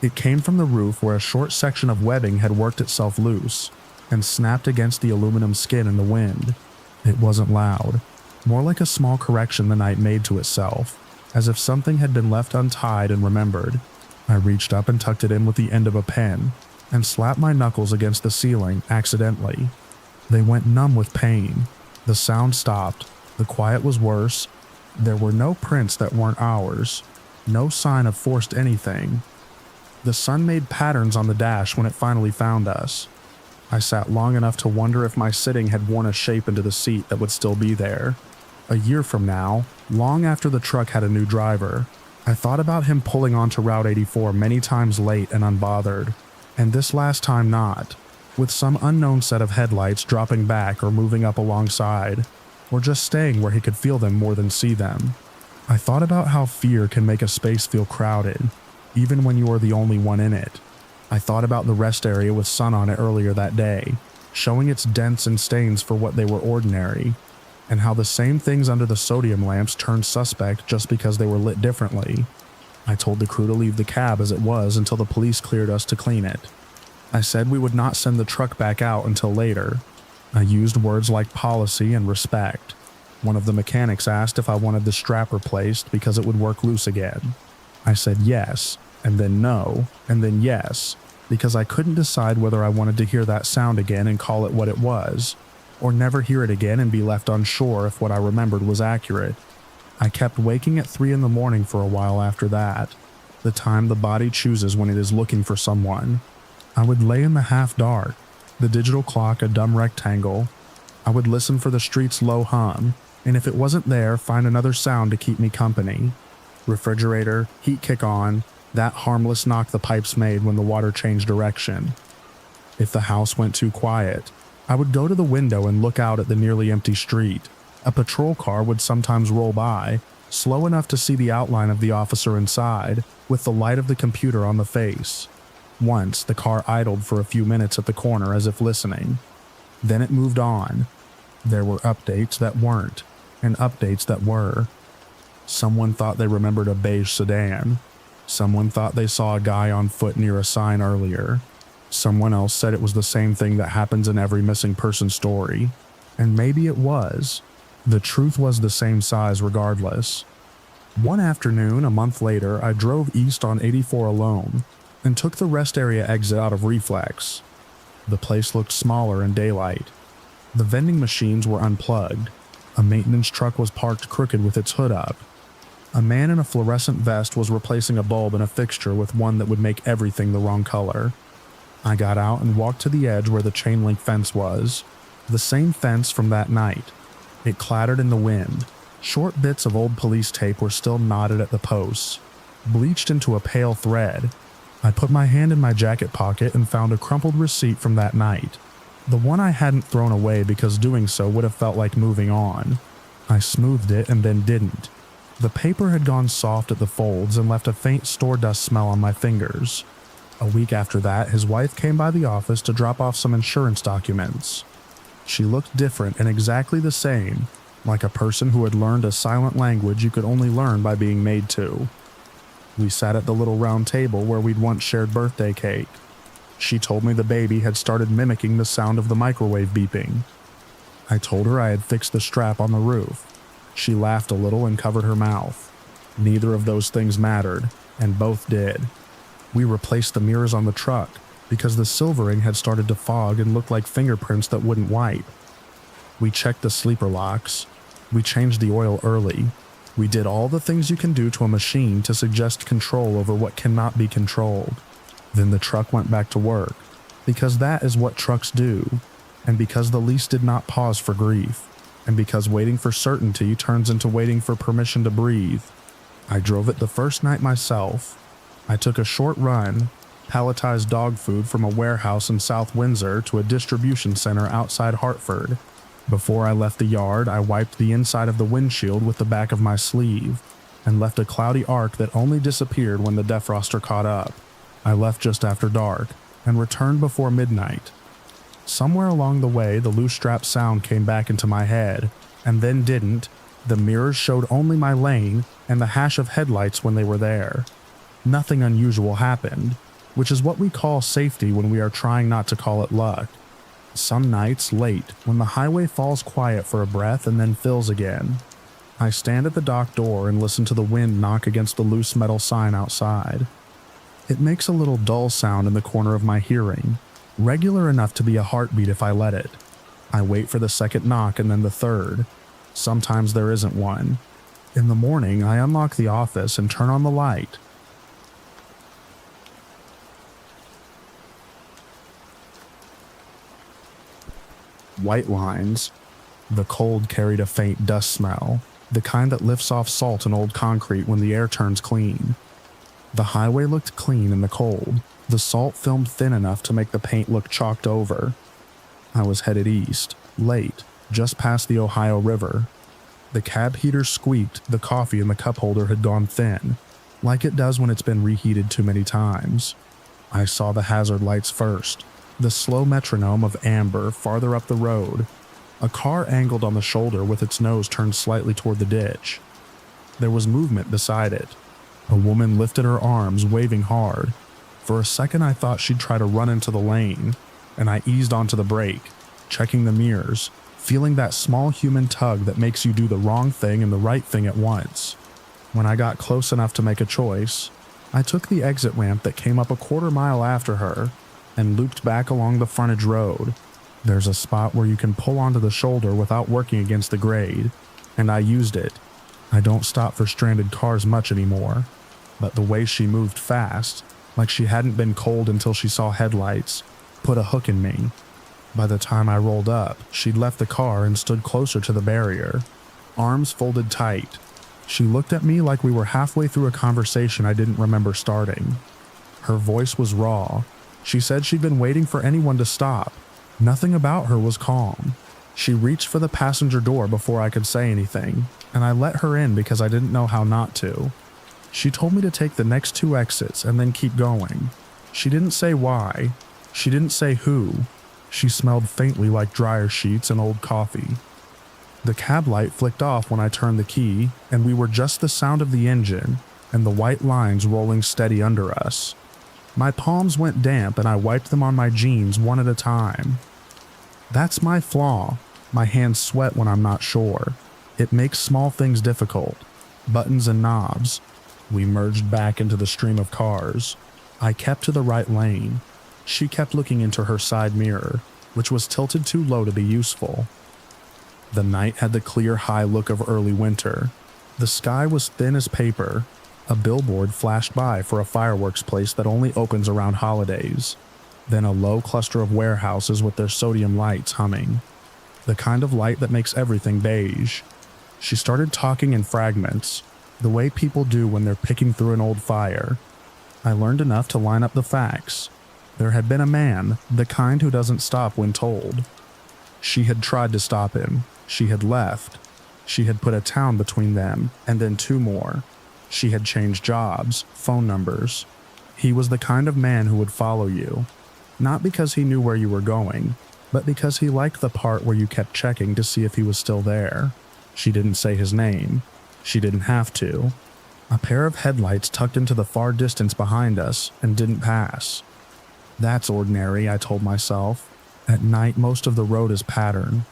It came from the roof where a short section of webbing had worked itself loose and snapped against the aluminum skin in the wind. It wasn't loud, more like a small correction the night made to itself, as if something had been left untied and remembered. I reached up and tucked it in with the end of a pen and slapped my knuckles against the ceiling accidentally. They went numb with pain. The sound stopped. The quiet was worse. There were no prints that weren't ours. No sign of forced anything. The sun made patterns on the dash when it finally found us. I sat long enough to wonder if my sitting had worn a shape into the seat that would still be there. A year from now, long after the truck had a new driver, I thought about him pulling onto Route 84 many times late and unbothered, and this last time not, with some unknown set of headlights dropping back or moving up alongside, or just staying where he could feel them more than see them. I thought about how fear can make a space feel crowded, even when you are the only one in it. I thought about the rest area with sun on it earlier that day, showing its dents and stains for what they were ordinary, and how the same things under the sodium lamps turned suspect just because they were lit differently. I told the crew to leave the cab as it was until the police cleared us to clean it. I said we would not send the truck back out until later. I used words like policy and respect. One of the mechanics asked if I wanted the strap replaced because it would work loose again. I said yes, and then no, and then yes, because I couldn't decide whether I wanted to hear that sound again and call it what it was, or never hear it again and be left unsure if what I remembered was accurate. I kept waking at 3 in the morning for a while after that, the time the body chooses when it is looking for someone. I would lay in the half dark, the digital clock a dumb rectangle. I would listen for the street's low hum, and if it wasn't there, find another sound to keep me company. Refrigerator, heat kick on, that harmless knock the pipes made when the water changed direction. If the house went too quiet, I would go to the window and look out at the nearly empty street. A patrol car would sometimes roll by, slow enough to see the outline of the officer inside, with the light of the computer on the face. Once, the car idled for a few minutes at the corner as if listening. Then it moved on. There were updates that weren't, and updates that were. Someone thought they remembered a beige sedan. Someone thought they saw a guy on foot near a sign earlier. Someone else said it was the same thing that happens in every missing person story. And maybe it was. The truth was the same size regardless. One afternoon, a month later, I drove east on 84 alone and took the rest area exit out of reflex. The place looked smaller in daylight. The vending machines were unplugged. A maintenance truck was parked crooked with its hood up. A man in a fluorescent vest was replacing a bulb in a fixture with one that would make everything the wrong color. I got out and walked to the edge where the chain link fence was. The same fence from that night. It clattered in the wind. Short bits of old police tape were still knotted at the posts, bleached into a pale thread. I put my hand in my jacket pocket and found a crumpled receipt from that night. The one I hadn't thrown away because doing so would have felt like moving on. I smoothed it and then didn't. The paper had gone soft at the folds and left a faint store dust smell on my fingers. A week after that, his wife came by the office to drop off some insurance documents. She looked different and exactly the same, like a person who had learned a silent language you could only learn by being made to. We sat at the little round table where we'd once shared birthday cake. She told me the baby had started mimicking the sound of the microwave beeping. I told her I had fixed the strap on the roof. She laughed a little and covered her mouth. Neither of those things mattered, and both did. We replaced the mirrors on the truck because the silvering had started to fog and look like fingerprints that wouldn't wipe. We checked the sleeper locks. We changed the oil early. We did all the things you can do to a machine to suggest control over what cannot be controlled. Then the truck went back to work, because that is what trucks do, and because the lease did not pause for grief, and because waiting for certainty turns into waiting for permission to breathe. I drove it the first night myself. I took a short run, palletized dog food from a warehouse in South Windsor to a distribution center outside Hartford. Before I left the yard, I wiped the inside of the windshield with the back of my sleeve, and left a cloudy arc that only disappeared when the defroster caught up. I left just after dark and returned before midnight. Somewhere along the way, the loose strap sound came back into my head, and then didn't. The mirrors showed only my lane and the hash of headlights when they were there. Nothing unusual happened, which is what we call safety when we are trying not to call it luck. Some nights late, when the highway falls quiet for a breath and then fills again, I stand at the dock door and listen to the wind knock against the loose metal sign outside. It makes a little dull sound in the corner of my hearing, regular enough to be a heartbeat if I let it. I wait for the second knock and then the third. Sometimes there isn't one. In the morning, I unlock the office and turn on the light. White lines. The cold carried a faint dust smell, the kind that lifts off salt and old concrete when the air turns clean. The highway looked clean in the cold, the salt filmed thin enough to make the paint look chalked over. I was headed east, late, just past the Ohio River. The cab heater squeaked, the coffee in the cup holder had gone thin, like it does when it's been reheated too many times. I saw the hazard lights first, the slow metronome of amber farther up the road. A car angled on the shoulder with its nose turned slightly toward the ditch. There was movement beside it. A woman lifted her arms, waving hard. For a second I thought she'd try to run into the lane, and I eased onto the brake, checking the mirrors, feeling that small human tug that makes you do the wrong thing and the right thing at once. When I got close enough to make a choice, I took the exit ramp that came up a quarter mile after her and looped back along the frontage road. There's a spot where you can pull onto the shoulder without working against the grade, and I used it. I don't stop for stranded cars much anymore, but the way she moved fast, like she hadn't been cold until she saw headlights, put a hook in me. By the time I rolled up, she'd left the car and stood closer to the barrier, arms folded tight. She looked at me like we were halfway through a conversation I didn't remember starting. Her voice was raw. She said she'd been waiting for anyone to stop. Nothing about her was calm. She reached for the passenger door before I could say anything, and I let her in because I didn't know how not to. She told me to take the next 2 exits and then keep going. She didn't say why. She didn't say who. She smelled faintly like dryer sheets and old coffee. The cab light flicked off when I turned the key, and we were just the sound of the engine and the white lines rolling steady under us. My palms went damp and I wiped them on my jeans one at a time. That's my flaw. My hands sweat when I'm not sure. It makes small things difficult. Buttons and knobs. We merged back into the stream of cars. I kept to the right lane. She kept looking into her side mirror, which was tilted too low to be useful. The night had the clear, high look of early winter. The sky was thin as paper. A billboard flashed by for a fireworks place that only opens around holidays. Then a low cluster of warehouses with their sodium lights humming. The kind of light that makes everything beige. She started talking in fragments, the way people do when they're picking through an old fire. I learned enough to line up the facts. There had been a man, the kind who doesn't stop when told. She had tried to stop him. She had left. She had put a town between them, and then 2 more. She had changed jobs, phone numbers. He was the kind of man who would follow you. Not because he knew where you were going, but because he liked the part where you kept checking to see if he was still there. She didn't say his name. She didn't have to. A pair of headlights tucked into the far distance behind us and didn't pass. That's ordinary, I told myself. At night, most of the road is pattern.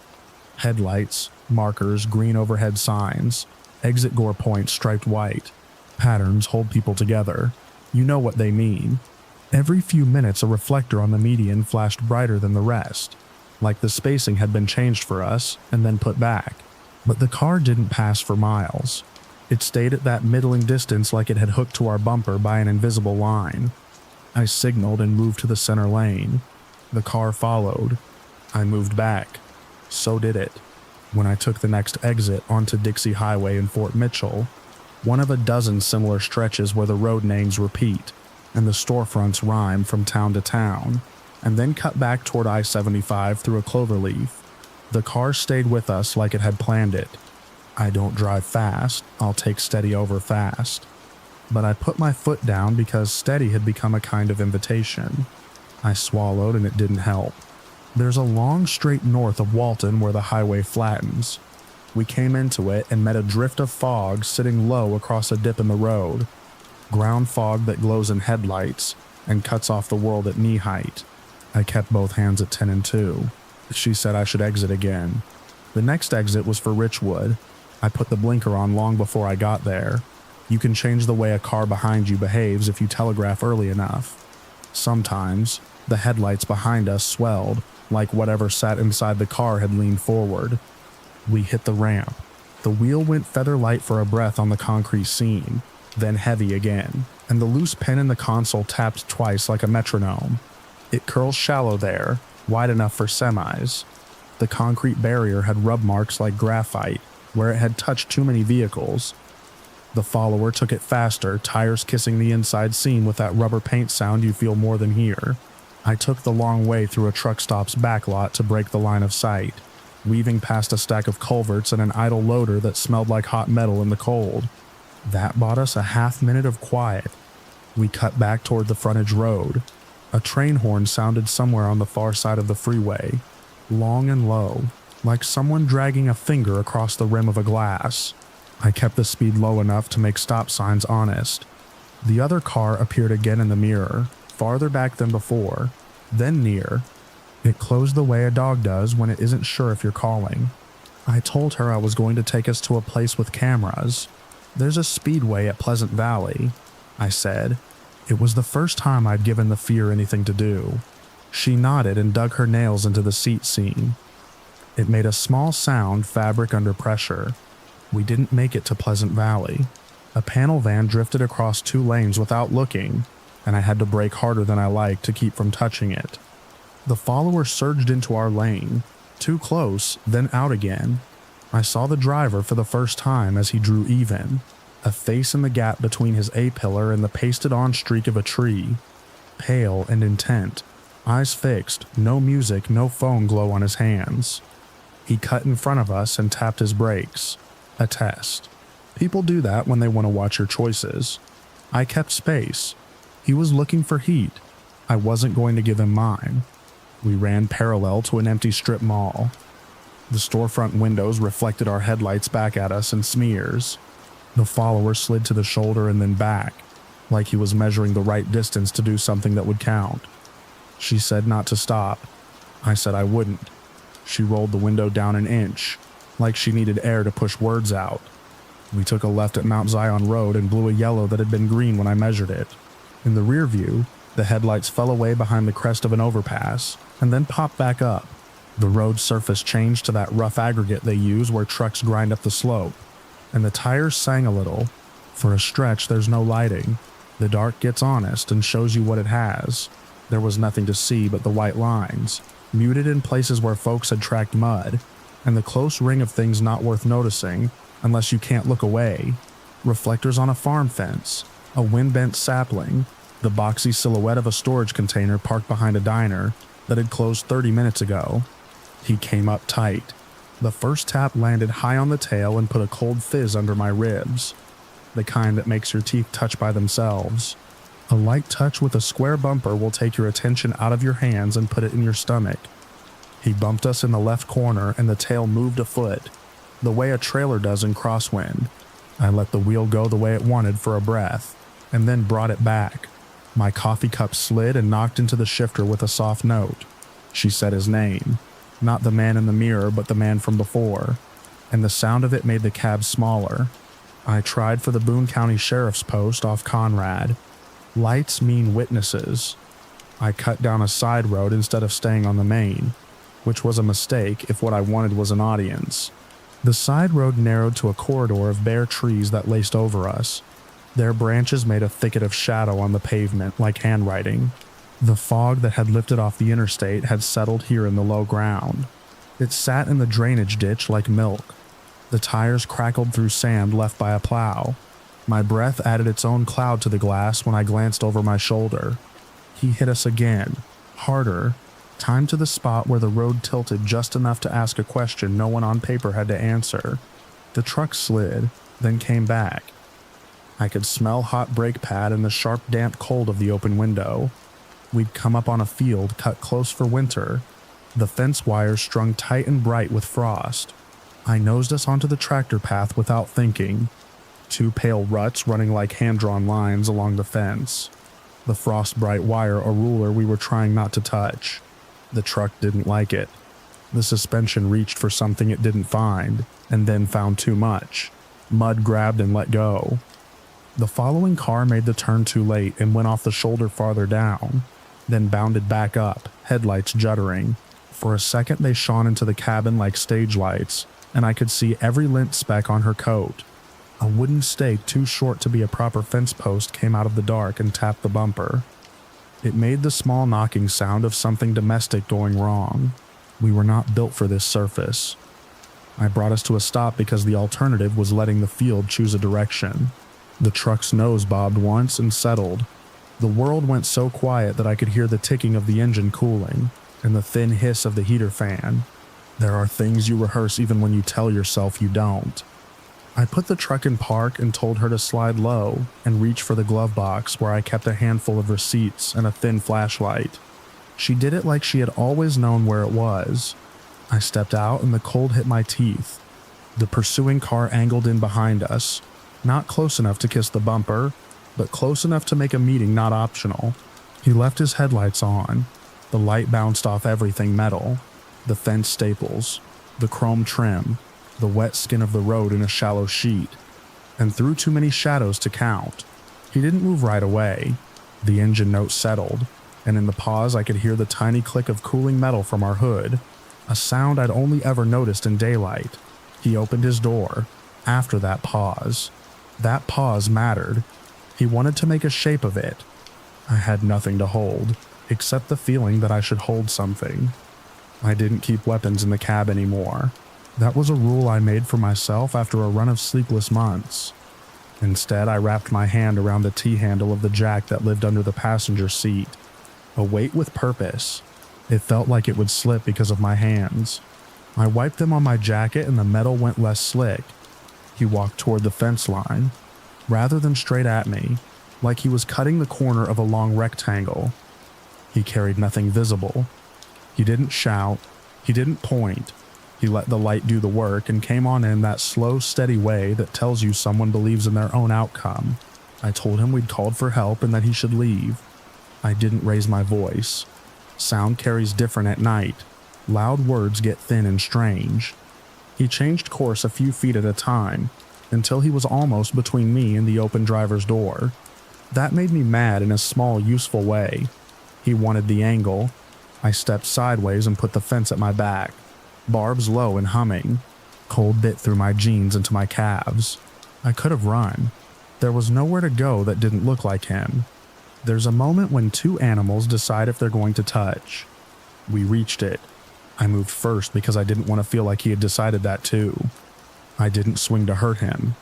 Headlights, markers, green overhead signs, exit gore points striped white. Patterns hold people together. You know what they mean. Every few minutes a reflector on the median flashed brighter than the rest, like the spacing had been changed for us and then put back. But the car didn't pass for miles. It stayed at that middling distance like it had hooked to our bumper by an invisible line. I signaled and moved to the center lane. The car followed. I moved back. So did it. When I took the next exit onto Dixie Highway in Fort Mitchell, one of a dozen similar stretches where the road names repeat and the storefronts rhyme from town to town, and then cut back toward I-75 through a cloverleaf. The car stayed with us like it had planned it. I don't drive fast, I'll take steady over fast. but I put my foot down because steady had become a kind of invitation. I swallowed and it didn't help. There's a long straight north of Walton where the highway flattens. We came into it and met a drift of fog sitting low across a dip in the road. Ground fog that glows in headlights and cuts off the world at knee height. I kept both hands at 10 and 2. She said I should exit again. The next exit was for Richwood. I put the blinker on long before I got there. You can change the way a car behind you behaves if you telegraph early enough. Sometimes, the headlights behind us swelled, like whatever sat inside the car had leaned forward. We hit the ramp. The wheel went feather light for a breath on the concrete seam, then heavy again, and the loose pin in the console tapped twice like a metronome. It curls shallow there, wide enough for semis. The concrete barrier had rub marks like graphite, where it had touched too many vehicles. The follower took it faster, tires kissing the inside seam with that rubber paint sound you feel more than hear. I took the long way through a truck stop's backlot to break the line of sight, weaving past a stack of culverts and an idle loader that smelled like hot metal in the cold. That bought us a half-minute of quiet. We cut back toward the frontage road. A train horn sounded somewhere on the far side of the freeway, long and low, like someone dragging a finger across the rim of a glass. I kept the speed low enough to make stop signs honest. The other car appeared again in the mirror, farther back than before, then near. It closed the way a dog does when it isn't sure if you're calling. I told her I was going to take us to a place with cameras. There's a speedway at Pleasant Valley, I said. It was the first time I'd given the fear anything to do. She nodded and dug her nails into the seat seam. It made a small sound, fabric under pressure. We didn't make it to Pleasant Valley. A panel van drifted across 2 lanes without looking, and I had to brake harder than I liked to keep from touching it. The follower surged into our lane, too close, then out again. I saw the driver for the first time as he drew even, a face in the gap between his A-pillar and the pasted-on streak of a tree. Pale and intent, eyes fixed, no music, no phone glow on his hands. He cut in front of us and tapped his brakes. A test. People do that when they want to watch your choices. I kept space. He was looking for heat. I wasn't going to give him mine. We ran parallel to an empty strip mall. The storefront windows reflected our headlights back at us in smears. The follower slid to the shoulder and then back, like he was measuring the right distance to do something that would count. She said not to stop. I said I wouldn't. She rolled the window down an inch, like she needed air to push words out. We took a left at Mount Zion Road and blew a yellow that had been green when I measured it. In the rear view, the headlights fell away behind the crest of an overpass, and then popped back up. The road surface changed to that rough aggregate they use where trucks grind up the slope, and the tires sang a little. For a stretch, there's no lighting. The dark gets honest and shows you what it has. There was nothing to see but the white lines, muted in places where folks had tracked mud, and the close ring of things not worth noticing unless you can't look away. Reflectors on a farm fence, a wind-bent sapling, the boxy silhouette of a storage container parked behind a diner that had closed 30 minutes ago. He came up tight. The first tap landed high on the tail and put a cold fizz under my ribs, the kind that makes your teeth touch by themselves. A light touch with a square bumper will take your attention out of your hands and put it in your stomach. He bumped us in the left corner and the tail moved a foot, the way a trailer does in crosswind. I let the wheel go the way it wanted for a breath, and then brought it back. My coffee cup slid and knocked into the shifter with a soft note. She said his name, not the man in the mirror but the man from before, and the sound of it made the cab smaller. I tried for the Boone County Sheriff's Post off Conrad. Lights mean witnesses. I cut down a side road instead of staying on the main, which was a mistake if what I wanted was an audience. The side road narrowed to a corridor of bare trees that laced over us. Their branches made a thicket of shadow on the pavement like handwriting. The fog that had lifted off the interstate had settled here in the low ground. It sat in the drainage ditch like milk. The tires crackled through sand left by a plow. My breath added its own cloud to the glass when I glanced over my shoulder. He hit us again, harder, timed to the spot where the road tilted just enough to ask a question no one on paper had to answer. The truck slid, then came back. I could smell hot brake pad and the sharp damp cold of the open window. We'd come up on a field cut close for winter, the fence wires strung tight and bright with frost. I nosed us onto the tractor path without thinking. 2 pale ruts running like hand-drawn lines along the fence. The frost-bright wire a ruler we were trying not to touch. The truck didn't like it. The suspension reached for something it didn't find, and then found too much. Mud grabbed and let go. The following car made the turn too late and went off the shoulder farther down, then bounded back up, headlights juddering. For a second they shone into the cabin like stage lights, and I could see every lint speck on her coat. A wooden stake too short to be a proper fence post came out of the dark and tapped the bumper. It made the small knocking sound of something domestic going wrong. We were not built for this surface. I brought us to a stop because the alternative was letting the field choose a direction. The truck's nose bobbed once and settled. The world went so quiet that I could hear the ticking of the engine cooling and the thin hiss of the heater fan. There are things you rehearse even when you tell yourself you don't. I put the truck in park and told her to slide low and reach for the glove box where I kept a handful of receipts and a thin flashlight. She did it like she had always known where it was. I stepped out and the cold hit my teeth. The pursuing car angled in behind us, not close enough to kiss the bumper, but close enough to make a meeting not optional. He left his headlights on. The light bounced off everything metal, the fence staples, the chrome trim, the wet skin of the road in a shallow sheet, and through too many shadows to count. He didn't move right away. The engine note settled, and in the pause I could hear the tiny click of cooling metal from our hood, a sound I'd only ever noticed in daylight. He opened his door. After that pause. That pause mattered. He wanted to make a shape of it. I had nothing to hold, except the feeling that I should hold something. I didn't keep weapons in the cab anymore. That was a rule I made for myself after a run of sleepless months. Instead, I wrapped my hand around the T-handle of the jack that lived under the passenger seat. A weight with purpose. It felt like it would slip because of my hands. I wiped them on my jacket and the metal went less slick. He walked toward the fence line, rather than straight at me, like he was cutting the corner of a long rectangle. He carried nothing visible. He didn't shout. He didn't point. He let the light do the work and came on in that slow, steady way that tells you someone believes in their own outcome. I told him we'd called for help and that he should leave. I didn't raise my voice. Sound carries different at night. Loud words get thin and strange. He changed course a few feet at a time, until he was almost between me and the open driver's door. That made me mad in a small, useful way. He wanted the angle. I stepped sideways and put the fence at my back. Barbs low and humming. Cold bit through my jeans into my calves. I could have run. There was nowhere to go that didn't look like him. There's a moment when two animals decide if they're going to touch. We reached it. I moved first because I didn't want to feel like he had decided that too. I didn't swing to hurt him.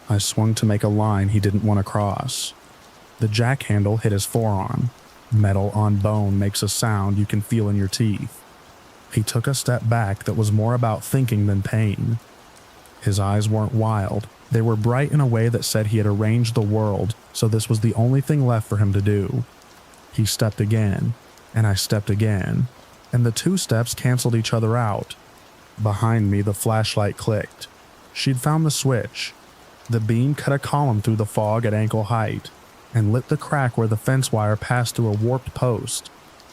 I swung to make a line he didn't want to cross. The jack handle hit his forearm. Metal on bone makes a sound you can feel in your teeth. He took a step back that was more about thinking than pain. His eyes weren't wild. They were bright in a way that said he had arranged the world, so this was the only thing left for him to do. He stepped again, and I stepped again, and the two steps canceled each other out. Behind me, the flashlight clicked. She'd found the switch. The beam cut a column through the fog at ankle height, and lit the crack where the fence wire passed through a warped post.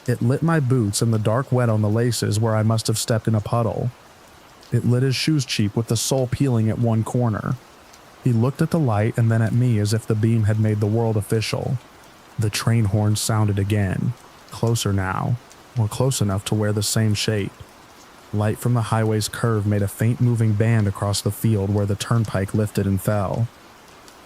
It lit my boots and the dark wet on the laces where I must have stepped in a puddle. It lit his shoes cheap with the sole peeling at one corner. He looked at the light and then at me as if the beam had made the world official. The train horns sounded again, closer now, or close enough to wear the same shape. Light from the highway's curve made a faint moving band across the field where the turnpike lifted and fell.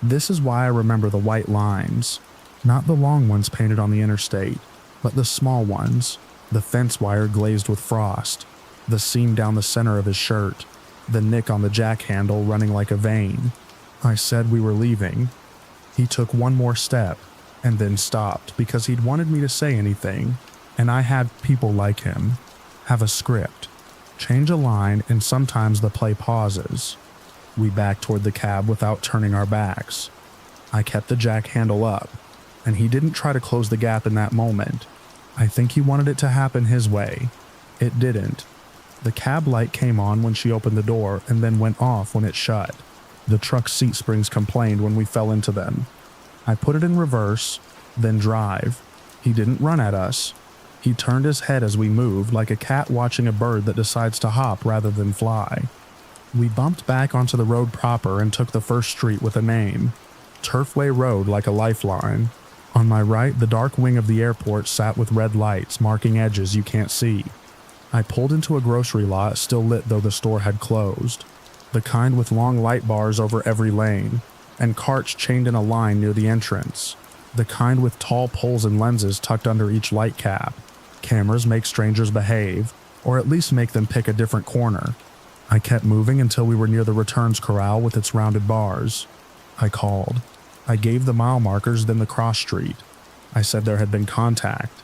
This is why I remember the white lines, not the long ones painted on the interstate, but the small ones, the fence wire glazed with frost, the seam down the center of his shirt, the nick on the jack handle running like a vein. I said we were leaving. He took one more step, and then stopped because he'd wanted me to say anything, and I had people like him, have a script, change a line, and sometimes the play pauses. We backed toward the cab without turning our backs. I kept the jack handle up, and he didn't try to close the gap in that moment. I think he wanted it to happen his way. It didn't. The cab light came on when she opened the door and then went off when it shut. The truck's seat springs complained when we fell into them. I put it in reverse, then drive. He didn't run at us. He turned his head as we moved, like a cat watching a bird that decides to hop rather than fly. We bumped back onto the road proper and took the first street with a name. Turfway Road, like a lifeline. On my right, the dark wing of the airport sat with red lights marking edges you can't see. I pulled into a grocery lot, still lit though the store had closed. The kind with long light bars over every lane, and carts chained in a line near the entrance. The kind with tall poles and lenses tucked under each light cap. Cameras make strangers behave, or at least make them pick a different corner. I kept moving until we were near the returns corral with its rounded bars. I called. I gave the mile markers, then the cross street. I said there had been contact.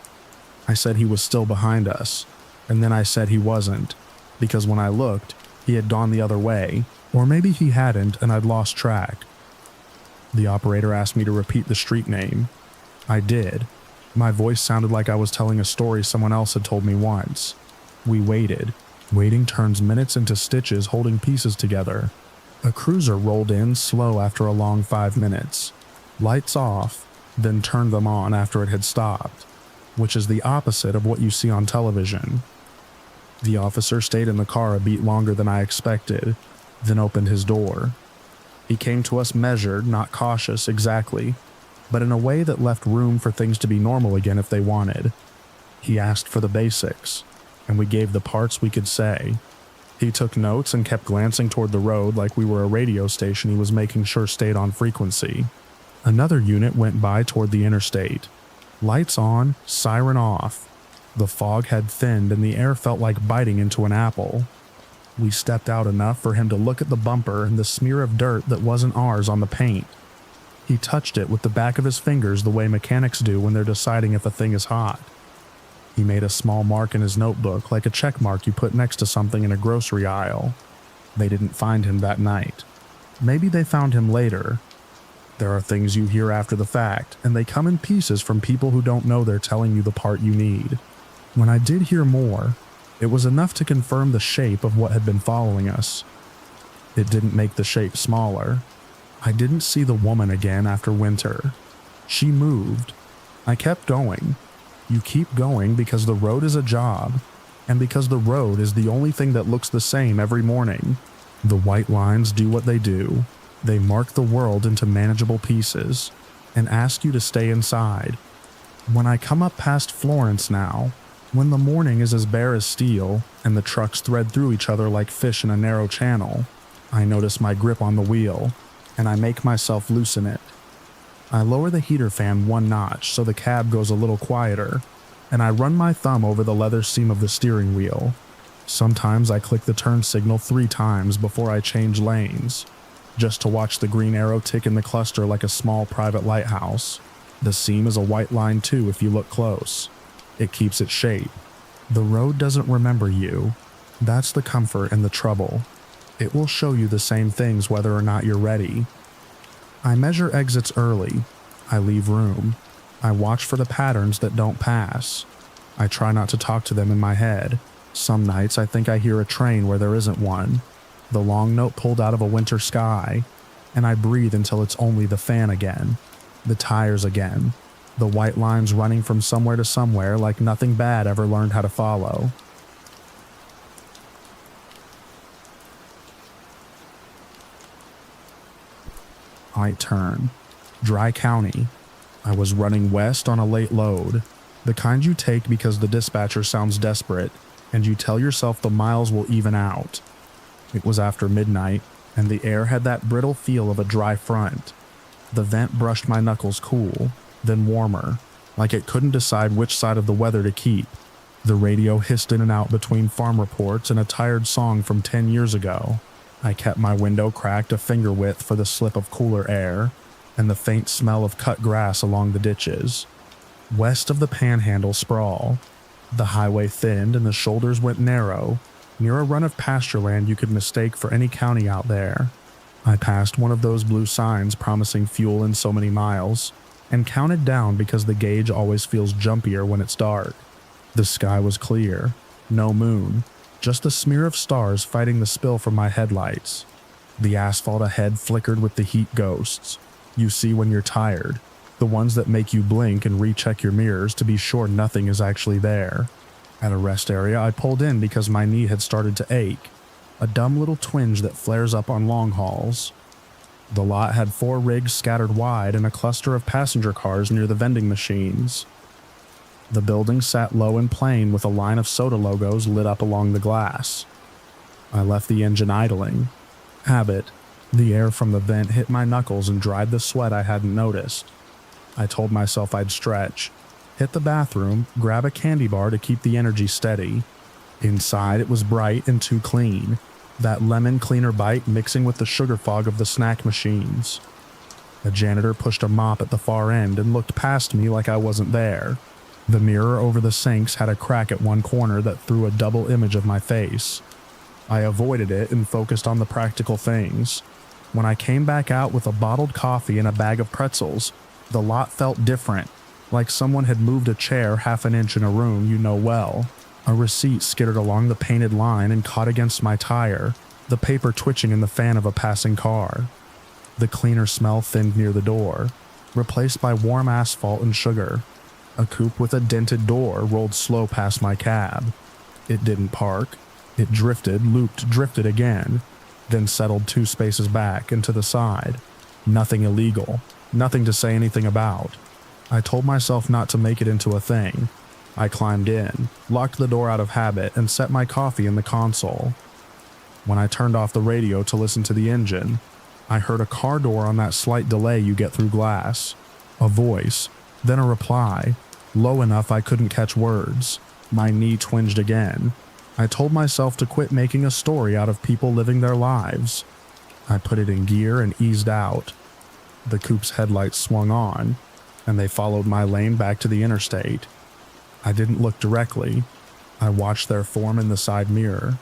I said he was still behind us, and then I said he wasn't, because when I looked, he had gone the other way, or maybe he hadn't and I'd lost track. The operator asked me to repeat the street name. I did. My voice sounded like I was telling a story someone else had told me once. We waited. Waiting turns minutes into stitches holding pieces together. A cruiser rolled in slow after a long 5 minutes. Lights off, then turned them on after it had stopped, which is the opposite of what you see on television. The officer stayed in the car a beat longer than I expected, then opened his door. He came to us measured, not cautious exactly, but in a way that left room for things to be normal again if they wanted. He asked for the basics, and we gave the parts we could say. He took notes and kept glancing toward the road like we were a radio station he was making sure stayed on frequency. Another unit went by toward the interstate. Lights on, siren off. The fog had thinned and the air felt like biting into an apple. We stepped out enough for him to look at the bumper and the smear of dirt that wasn't ours on the paint. He touched it with the back of his fingers the way mechanics do when they're deciding if a thing is hot. He made a small mark in his notebook, like a check mark you put next to something in a grocery aisle. They didn't find him that night. Maybe they found him later. There are things you hear after the fact, and they come in pieces from people who don't know they're telling you the part you need. When I did hear more, it was enough to confirm the shape of what had been following us. It didn't make the shape smaller. I didn't see the woman again after winter. She moved. I kept going. You keep going because the road is a job, and because the road is the only thing that looks the same every morning. The white lines do what they do. They mark the world into manageable pieces and ask you to stay inside. When I come up past Florence now, when the morning is as bare as steel and the trucks thread through each other like fish in a narrow channel, I notice my grip on the wheel, and I make myself loosen it. I lower the heater fan 1 notch so the cab goes a little quieter, and I run my thumb over the leather seam of the steering wheel. Sometimes I click the turn signal 3 times before I change lanes, just to watch the green arrow tick in the cluster like a small private lighthouse. The seam is a white line too if you look close. It keeps its shape. The road doesn't remember you. That's the comfort and the trouble. It will show you the same things whether or not you're ready. I measure exits early. I leave room. I watch for the patterns that don't pass. I try not to talk to them in my head. Some nights I think I hear a train where there isn't one. The long note pulled out of a winter sky. And I breathe until it's only the fan again. The tires again. The white lines running from somewhere to somewhere like nothing bad ever learned how to follow. I turn. Dry County. I was running west on a late load. The kind you take because the dispatcher sounds desperate, and you tell yourself the miles will even out. It was after midnight, and the air had that brittle feel of a dry front. The vent brushed my knuckles cool, then warmer, like it couldn't decide which side of the weather to keep. The radio hissed in and out between farm reports and a tired song from 10 years ago. I kept my window cracked a finger width for the slip of cooler air, and the faint smell of cut grass along the ditches. West of the Panhandle sprawl. The highway thinned and the shoulders went narrow, near a run of pasture land you could mistake for any county out there. I passed one of those blue signs promising fuel in so many miles, and counted down because the gauge always feels jumpier when it's dark. The sky was clear, no moon, just a smear of stars fighting the spill from my headlights. The asphalt ahead flickered with the heat ghosts you see when you're tired, the ones that make you blink and recheck your mirrors to be sure nothing is actually there. At a rest area, I pulled in because my knee had started to ache, a dumb little twinge that flares up on long hauls. The lot had 4 rigs scattered wide and a cluster of passenger cars near the vending machines. The building sat low and plain with a line of soda logos lit up along the glass. I left the engine idling. Habit. The air from the vent hit my knuckles and dried the sweat I hadn't noticed. I told myself I'd stretch, hit the bathroom, grab a candy bar to keep the energy steady. Inside it was bright and too clean, that lemon cleaner bite mixing with the sugar fog of the snack machines. A janitor pushed a mop at the far end and looked past me like I wasn't there. The mirror over the sinks had a crack at one corner that threw a double image of my face. I avoided it and focused on the practical things. When I came back out with a bottled coffee and a bag of pretzels, the lot felt different, like someone had moved a chair half an inch in a room you know well. A receipt skittered along the painted line and caught against my tire, the paper twitching in the fan of a passing car. The cleaner smell thinned near the door, replaced by warm asphalt and sugar. A coupe with a dented door rolled slow past my cab. It didn't park. It drifted, looped, drifted again, then settled 2 spaces back and to the side. Nothing illegal, nothing to say anything about. I told myself not to make it into a thing. I climbed in, locked the door out of habit, and set my coffee in the console. When I turned off the radio to listen to the engine, I heard a car door on that slight delay you get through glass. A voice, then a reply, low enough I couldn't catch words. My knee twinged again. I told myself to quit making a story out of people living their lives. I put it in gear and eased out. The coupe's headlights swung on, and they followed my lane back to the interstate. I didn't look directly. I watched their form in the side mirror,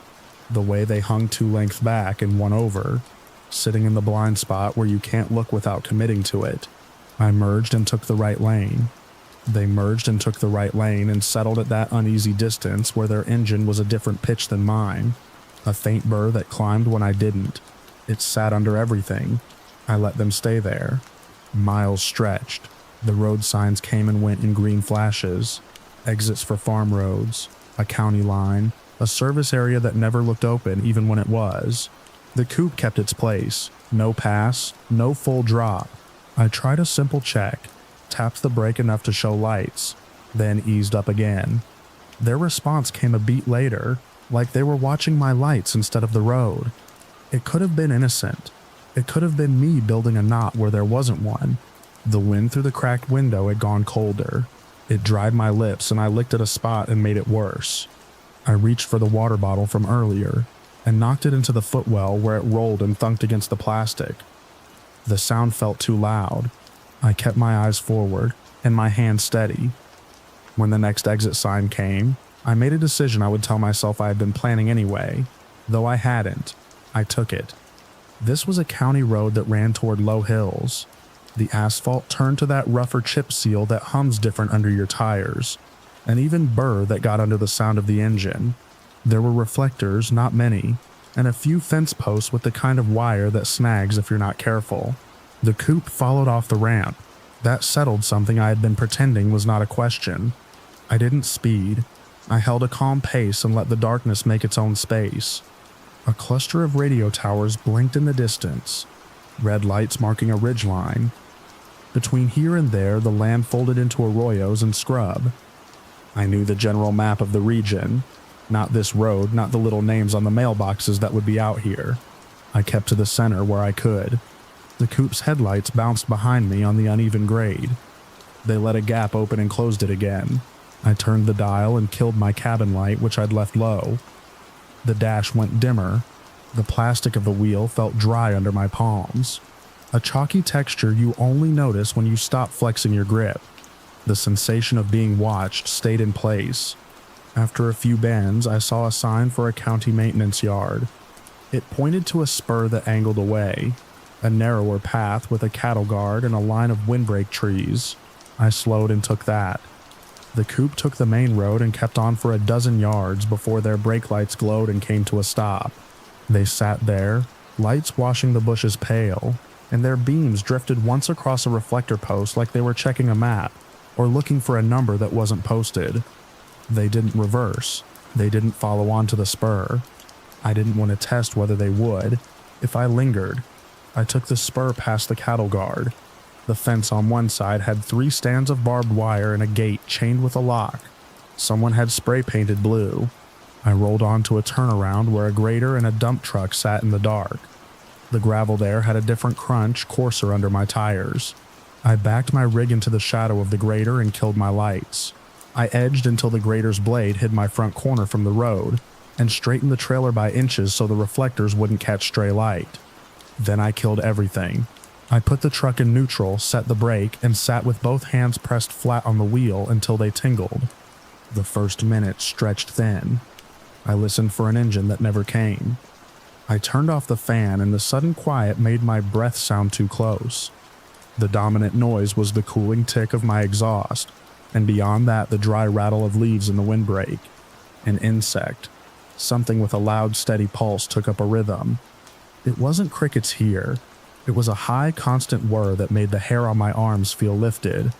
the way they hung 2 lengths back and 1 over, sitting in the blind spot where you can't look without committing to it. I merged and took the right lane. They merged and took the right lane and settled at that uneasy distance where their engine was a different pitch than mine, a faint burr that climbed when I didn't. It sat under everything. I let them stay there. Miles stretched. The road signs came and went in green flashes. Exits for farm roads, a county line, a service area that never looked open even when it was. The coupe kept its place. No pass, no full drop. I tried a simple check, tapped the brake enough to show lights, then eased up again. Their response came a beat later, like they were watching my lights instead of the road. It could have been innocent. It could have been me building a knot where there wasn't one. The wind through the cracked window had gone colder. It dried my lips and I licked at a spot and made it worse. I reached for the water bottle from earlier and knocked it into the footwell where it rolled and thunked against the plastic. The sound felt too loud. I kept my eyes forward and my hand steady. When the next exit sign came, I made a decision I would tell myself I had been planning anyway. Though I hadn't, I took it. This was a county road that ran toward low hills. The asphalt turned to that rougher chip seal that hums different under your tires, an even burr that got under the sound of the engine. There were reflectors, not many, and a few fence posts with the kind of wire that snags if you're not careful. The coupe followed off the ramp. That settled something I had been pretending was not a question. I didn't speed. I held a calm pace and let the darkness make its own space. A cluster of radio towers blinked in the distance, red lights marking a ridgeline. Between here and there, the land folded into arroyos and scrub. I knew the general map of the region. Not this road, not the little names on the mailboxes that would be out here. I kept to the center where I could. The coupe's headlights bounced behind me on the uneven grade. They let a gap open and closed it again. I turned the dial and killed my cabin light, which I'd left low. The dash went dimmer. The plastic of the wheel felt dry under my palms. A chalky texture you only notice when you stop flexing your grip. The sensation of being watched stayed in place. After a few bends, I saw a sign for a county maintenance yard. It pointed to a spur that angled away, a narrower path with a cattle guard and a line of windbreak trees. I slowed and took that. The coupe took the main road and kept on for a dozen yards before their brake lights glowed and came to a stop. They sat there, lights washing the bushes pale, and their beams drifted once across a reflector post like they were checking a map or looking for a number that wasn't posted. They didn't reverse. They didn't follow on to the spur. I didn't want to test whether they would. If I lingered, I took the spur past the cattle guard. The fence on one side had 3 stands of barbed wire and a gate chained with a lock. Someone had spray painted blue. I rolled onto a turnaround where a grader and a dump truck sat in the dark. The gravel there had a different crunch, coarser under my tires. I backed my rig into the shadow of the grader and killed my lights. I edged until the grader's blade hid my front corner from the road, and straightened the trailer by inches so the reflectors wouldn't catch stray light. Then I killed everything. I put the truck in neutral, set the brake, and sat with both hands pressed flat on the wheel until they tingled. The first minute stretched thin. I listened for an engine that never came. I turned off the fan and the sudden quiet made my breath sound too close. The dominant noise was the cooling tick of my exhaust, and beyond that the dry rattle of leaves in the windbreak. An insect. Something with a loud, steady pulse took up a rhythm. It wasn't crickets here. It was a high, constant whir that made the hair on my arms feel lifted.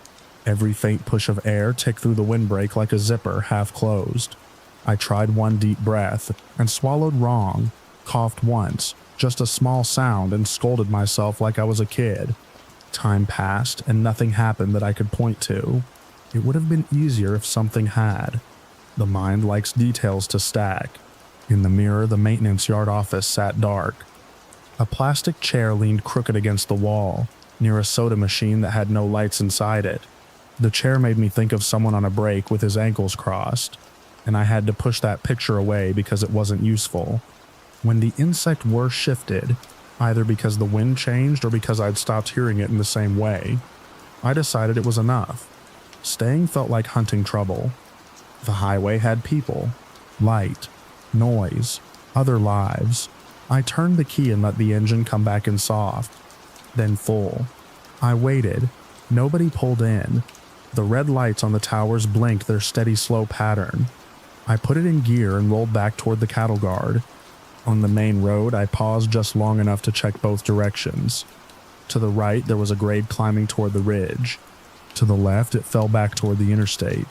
Every faint push of air ticked through the windbreak like a zipper half closed. I tried one deep breath and swallowed wrong, coughed once, just a small sound, and scolded myself like I was a kid. Time passed and nothing happened that I could point to. It would have been easier if something had. The mind likes details to stack. In the mirror, the maintenance yard office sat dark. A plastic chair leaned crooked against the wall, near a soda machine that had no lights inside it. The chair made me think of someone on a break with his ankles crossed, and I had to push that picture away because it wasn't useful. When the insect whir shifted, either because the wind changed or because I'd stopped hearing it in the same way, I decided it was enough. Staying felt like hunting trouble. The highway had people, light, noise, other lives. I turned the key and let the engine come back in soft, then full. I waited. Nobody pulled in. The red lights on the towers blinked their steady, slow pattern. I put it in gear and rolled back toward the cattle guard. On the main road, I paused just long enough to check both directions. To the right, there was a grade climbing toward the ridge. To the left, it fell back toward the interstate.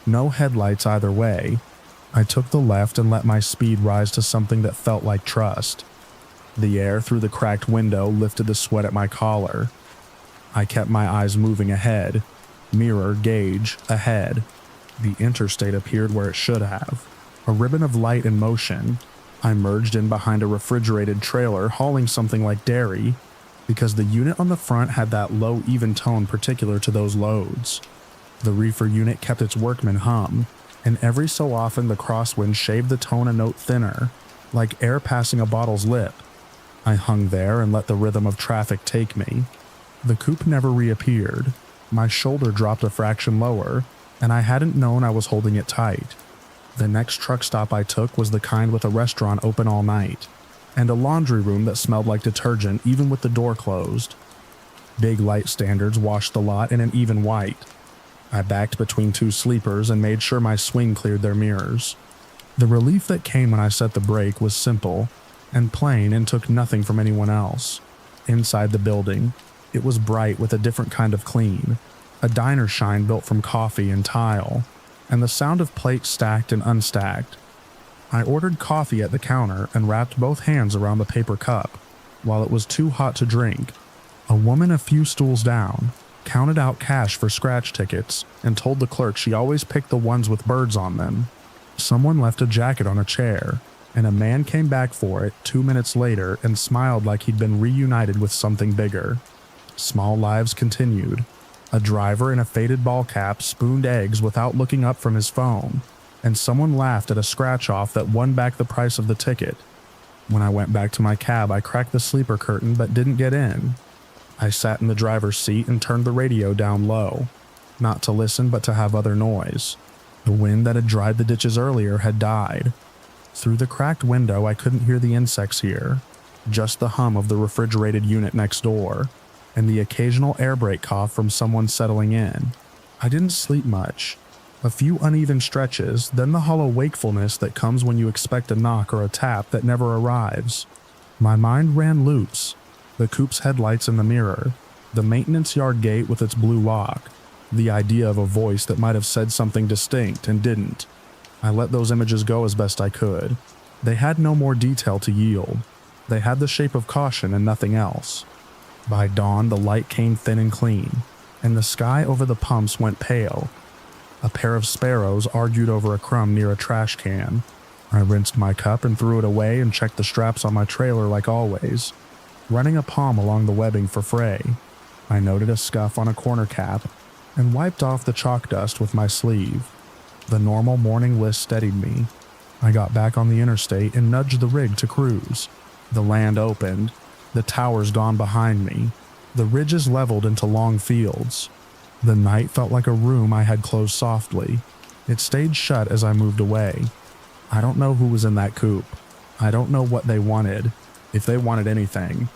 No headlights either way. I took the left and let my speed rise to something that felt like trust. The air through the cracked window lifted the sweat at my collar. I kept my eyes moving ahead. Mirror, gauge, ahead. The interstate appeared where it should have. A ribbon of light in motion. I merged in behind a refrigerated trailer hauling something like dairy, because the unit on the front had that low, even tone particular to those loads. The reefer unit kept its workman hum, and every so often the crosswind shaved the tone a note thinner, like air passing a bottle's lip. I hung there and let the rhythm of traffic take me. The coupe never reappeared. My shoulder dropped a fraction lower, and I hadn't known I was holding it tight. The next truck stop I took was the kind with a restaurant open all night, and a laundry room that smelled like detergent even with the door closed. Big light standards washed the lot in an even white. I backed between 2 sleepers and made sure my swing cleared their mirrors. The relief that came when I set the brake was simple and plain and took nothing from anyone else. Inside the building, it was bright with a different kind of clean, a diner shine built from coffee and tile, and the sound of plates stacked and unstacked. I ordered coffee at the counter and wrapped both hands around the paper cup, while it was too hot to drink. A woman a few stools down counted out cash for scratch tickets and told the clerk she always picked the ones with birds on them. Someone left a jacket on a chair, and a man came back for it 2 minutes later and smiled like he'd been reunited with something bigger. Small lives continued. A driver in a faded ball cap spooned eggs without looking up from his phone, and someone laughed at a scratch-off that won back the price of the ticket. When I went back to my cab, I cracked the sleeper curtain but didn't get in. I sat in the driver's seat and turned the radio down low, not to listen but to have other noise. The wind that had dried the ditches earlier had died. Through the cracked window I couldn't hear the insects here. just the hum of the refrigerated unit next door, and the occasional air brake cough from someone settling in. I didn't sleep much. A few uneven stretches, then the hollow wakefulness that comes when you expect a knock or a tap that never arrives. My mind ran loops. The coupe's headlights in the mirror, the maintenance yard gate with its blue lock, the idea of a voice that might have said something distinct and didn't. I let those images go as best I could. They had no more detail to yield. They had the shape of caution and nothing else. By dawn, the light came thin and clean, and the sky over the pumps went pale. A pair of sparrows argued over a crumb near a trash can. I rinsed my cup and threw it away and checked the straps on my trailer like always, running a palm along the webbing for fray. I noted a scuff on a corner cap and wiped off the chalk dust with my sleeve. The normal morning list steadied me. I got back on the interstate and nudged the rig to cruise. The land opened, the towers gone behind me, the ridges leveled into long fields. The night felt like a room I had closed softly. It stayed shut as I moved away. I don't know who was in that coupe. I don't know what they wanted, if they wanted anything.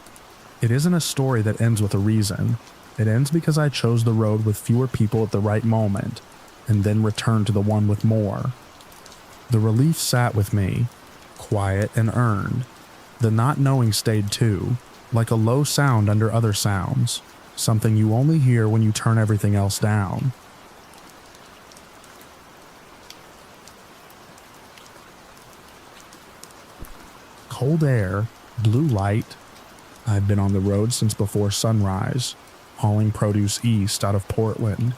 It isn't a story that ends with a reason. It ends because I chose the road with fewer people at the right moment, and then returned to the one with more. The relief sat with me, quiet and earned. The not knowing stayed too, like a low sound under other sounds. Something you only hear when you turn everything else down. Cold air, blue light. I'd been on the road since before sunrise, hauling produce east out of Portland.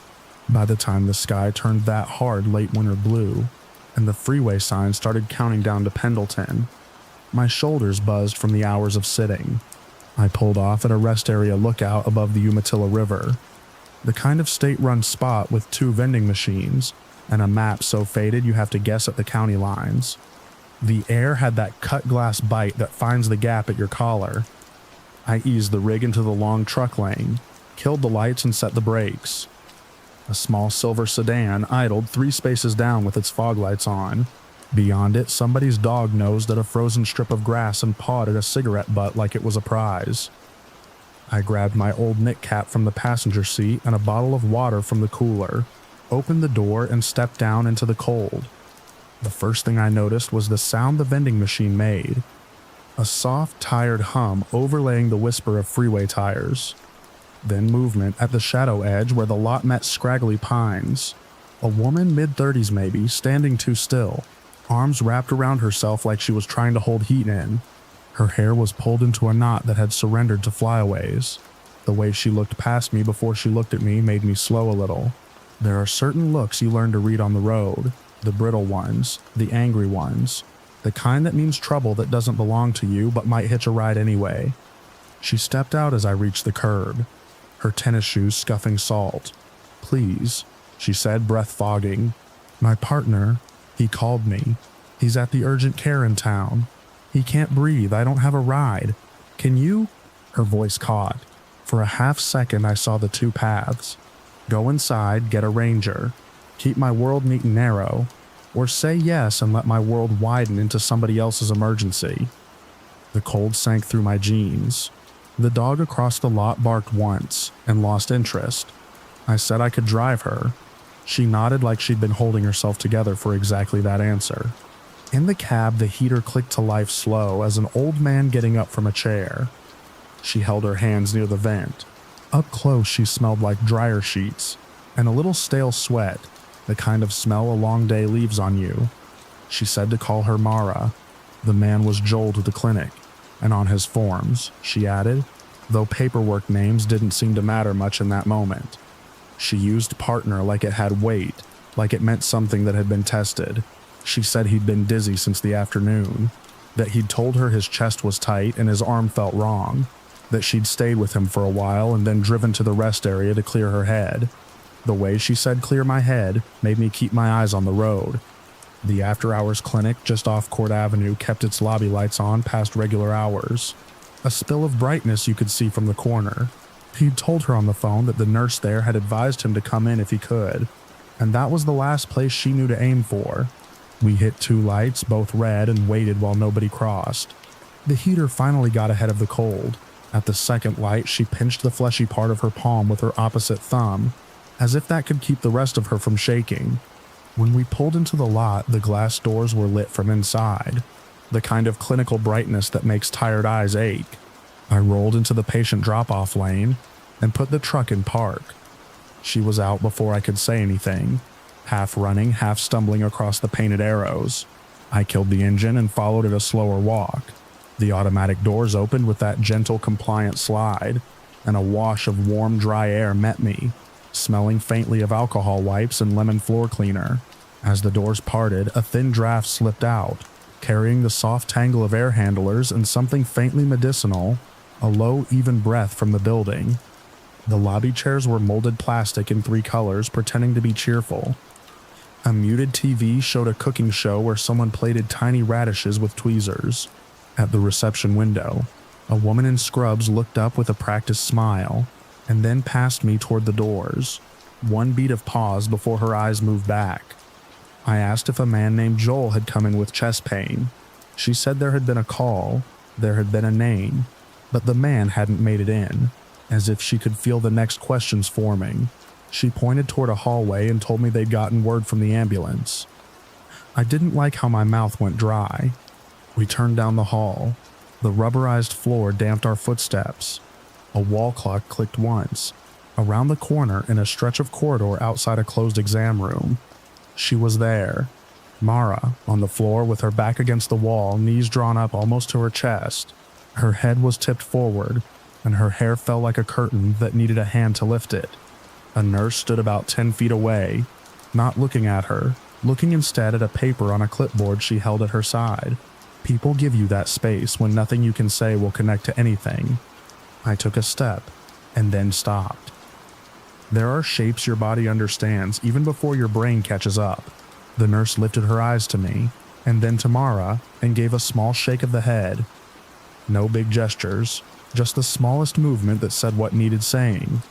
By the time the sky turned that hard late winter blue, and the freeway sign started counting down to Pendleton, my shoulders buzzed from the hours of sitting. I pulled off at a rest area lookout above the Umatilla River, the kind of state-run spot with 2 vending machines and a map so faded you have to guess at the county lines. The air had that cut glass bite that finds the gap at your collar. I eased the rig into the long truck lane, killed the lights and set the brakes. A small silver sedan idled 3 spaces down with its fog lights on. Beyond it, somebody's dog nosed at a frozen strip of grass and pawed at a cigarette butt like it was a prize. I grabbed my old knit cap from the passenger seat and a bottle of water from the cooler, opened the door and stepped down into the cold. The first thing I noticed was the sound the vending machine made. A soft, tired hum overlaying the whisper of freeway tires. Then movement at the shadow edge where the lot met scraggly pines. A woman mid-30s maybe, standing too still. Arms wrapped around herself like she was trying to hold heat in. Her hair was pulled into a knot that had surrendered to flyaways. The way she looked past me before she looked at me made me slow a little. There are certain looks you learn to read on the road, the brittle ones, the angry ones, the kind that means trouble that doesn't belong to you but might hitch a ride anyway. She stepped out as I reached the curb, her tennis shoes scuffing salt. "Please," she said, breath fogging. "My partner, he called me. He's at the urgent care in town. He can't breathe. I don't have a ride. Can you?" Her voice caught. For a half second I saw the 2 paths. Go inside, get a ranger. Keep my world neat and narrow. Or say yes and let my world widen into somebody else's emergency. The cold sank through my jeans. The dog across the lot barked once and lost interest. I said I could drive her. She nodded like she'd been holding herself together for exactly that answer. In the cab, the heater clicked to life slow as an old man getting up from a chair. She held her hands near the vent. Up close, she smelled like dryer sheets and a little stale sweat, the kind of smell a long day leaves on you. She said to call her Mara. The man was Joel to the clinic, and on his forms, she added, though paperwork names didn't seem to matter much in that moment. She used partner like it had weight, like it meant something that had been tested. She said he'd been dizzy since the afternoon, that he'd told her his chest was tight and his arm felt wrong, that she'd stayed with him for a while and then driven to the rest area to clear her head. The way she said clear my head made me keep my eyes on the road. The after-hours clinic just off Court Avenue kept its lobby lights on past regular hours. A spill of brightness you could see from the corner. He'd told her on the phone that the nurse there had advised him to come in if he could, and that was the last place she knew to aim for. We hit 2 lights, both red, and waited while nobody crossed. The heater finally got ahead of the cold. At the second light, she pinched the fleshy part of her palm with her opposite thumb, as if that could keep the rest of her from shaking. When we pulled into the lot, the glass doors were lit from inside, the kind of clinical brightness that makes tired eyes ache. I rolled into the patient drop-off lane and put the truck in park. She was out before I could say anything, half running, half stumbling across the painted arrows. I killed the engine and followed at a slower walk. The automatic doors opened with that gentle, compliant slide, and a wash of warm, dry air met me, smelling faintly of alcohol wipes and lemon floor cleaner. As the doors parted, a thin draft slipped out, carrying the soft tangle of air handlers and something faintly medicinal, a low, even breath from the building. The lobby chairs were molded plastic in 3 colors, pretending to be cheerful. A muted TV showed a cooking show where someone plated tiny radishes with tweezers. At the reception window, a woman in scrubs looked up with a practiced smile, and then passed me toward the doors. One beat of pause before her eyes moved back. I asked if a man named Joel had come in with chest pain. She said there had been a call, there had been a name, but the man hadn't made it in, as if she could feel the next questions forming. She pointed toward a hallway and told me they'd gotten word from the ambulance. I didn't like how my mouth went dry. We turned down the hall. The rubberized floor damped our footsteps. A wall clock clicked once. Around the corner, in a stretch of corridor outside a closed exam room, she was there. Mara, on the floor with her back against the wall, knees drawn up almost to her chest. Her head was tipped forward, and her hair fell like a curtain that needed a hand to lift it. A nurse stood about 10 feet away, not looking at her, looking instead at a paper on a clipboard she held at her side. People give you that space when nothing you can say will connect to anything. I took a step, and then stopped. There are shapes your body understands even before your brain catches up. The nurse lifted her eyes to me, and then to Mara, and gave a small shake of the head. No big gestures, just the smallest movement that said what needed saying.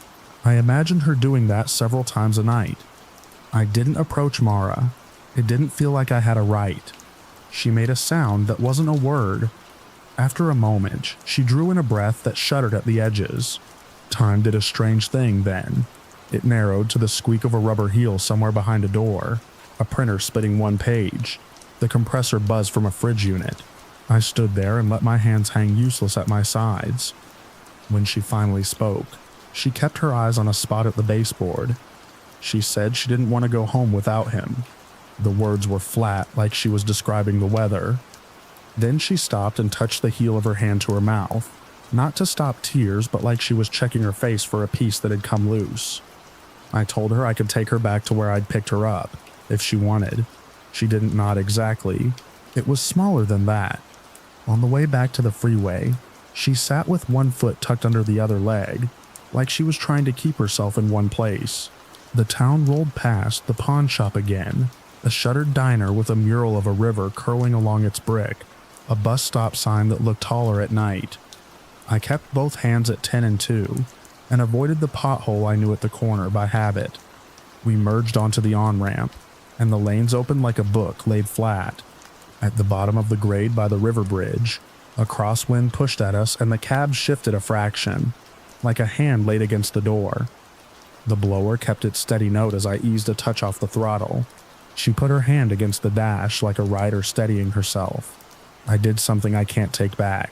I imagined her doing that several times a night. I didn't approach Mara. It didn't feel like I had a right. She made a sound that wasn't a word. After a moment, she drew in a breath that shuddered at the edges. Time did a strange thing then. It narrowed to the squeak of a rubber heel somewhere behind a door, a printer spitting one page, the compressor buzzed from a fridge unit. I stood there and let my hands hang useless at my sides. When she finally spoke, she kept her eyes on a spot at the baseboard. She said she didn't want to go home without him. The words were flat, like she was describing the weather. Then she stopped and touched the heel of her hand to her mouth, not to stop tears, but like she was checking her face for a piece that had come loose. I told her I could take her back to where I'd picked her up, if she wanted. She didn't nod exactly. It was smaller than that. On the way back to the freeway, she sat with one foot tucked under the other leg, like she was trying to keep herself in one place. The town rolled past the pawn shop again, a shuttered diner with a mural of a river curling along its brick, a bus stop sign that looked taller at night. I kept both hands at 10 and 2, and avoided the pothole I knew at the corner by habit. We merged onto the on-ramp, and the lanes opened like a book laid flat. At the bottom of the grade by the river bridge, a crosswind pushed at us and the cab shifted a fraction, like a hand laid against the door. The blower kept its steady note as I eased a touch off the throttle. She put her hand against the dash like a rider steadying herself. "I did something I can't take back,"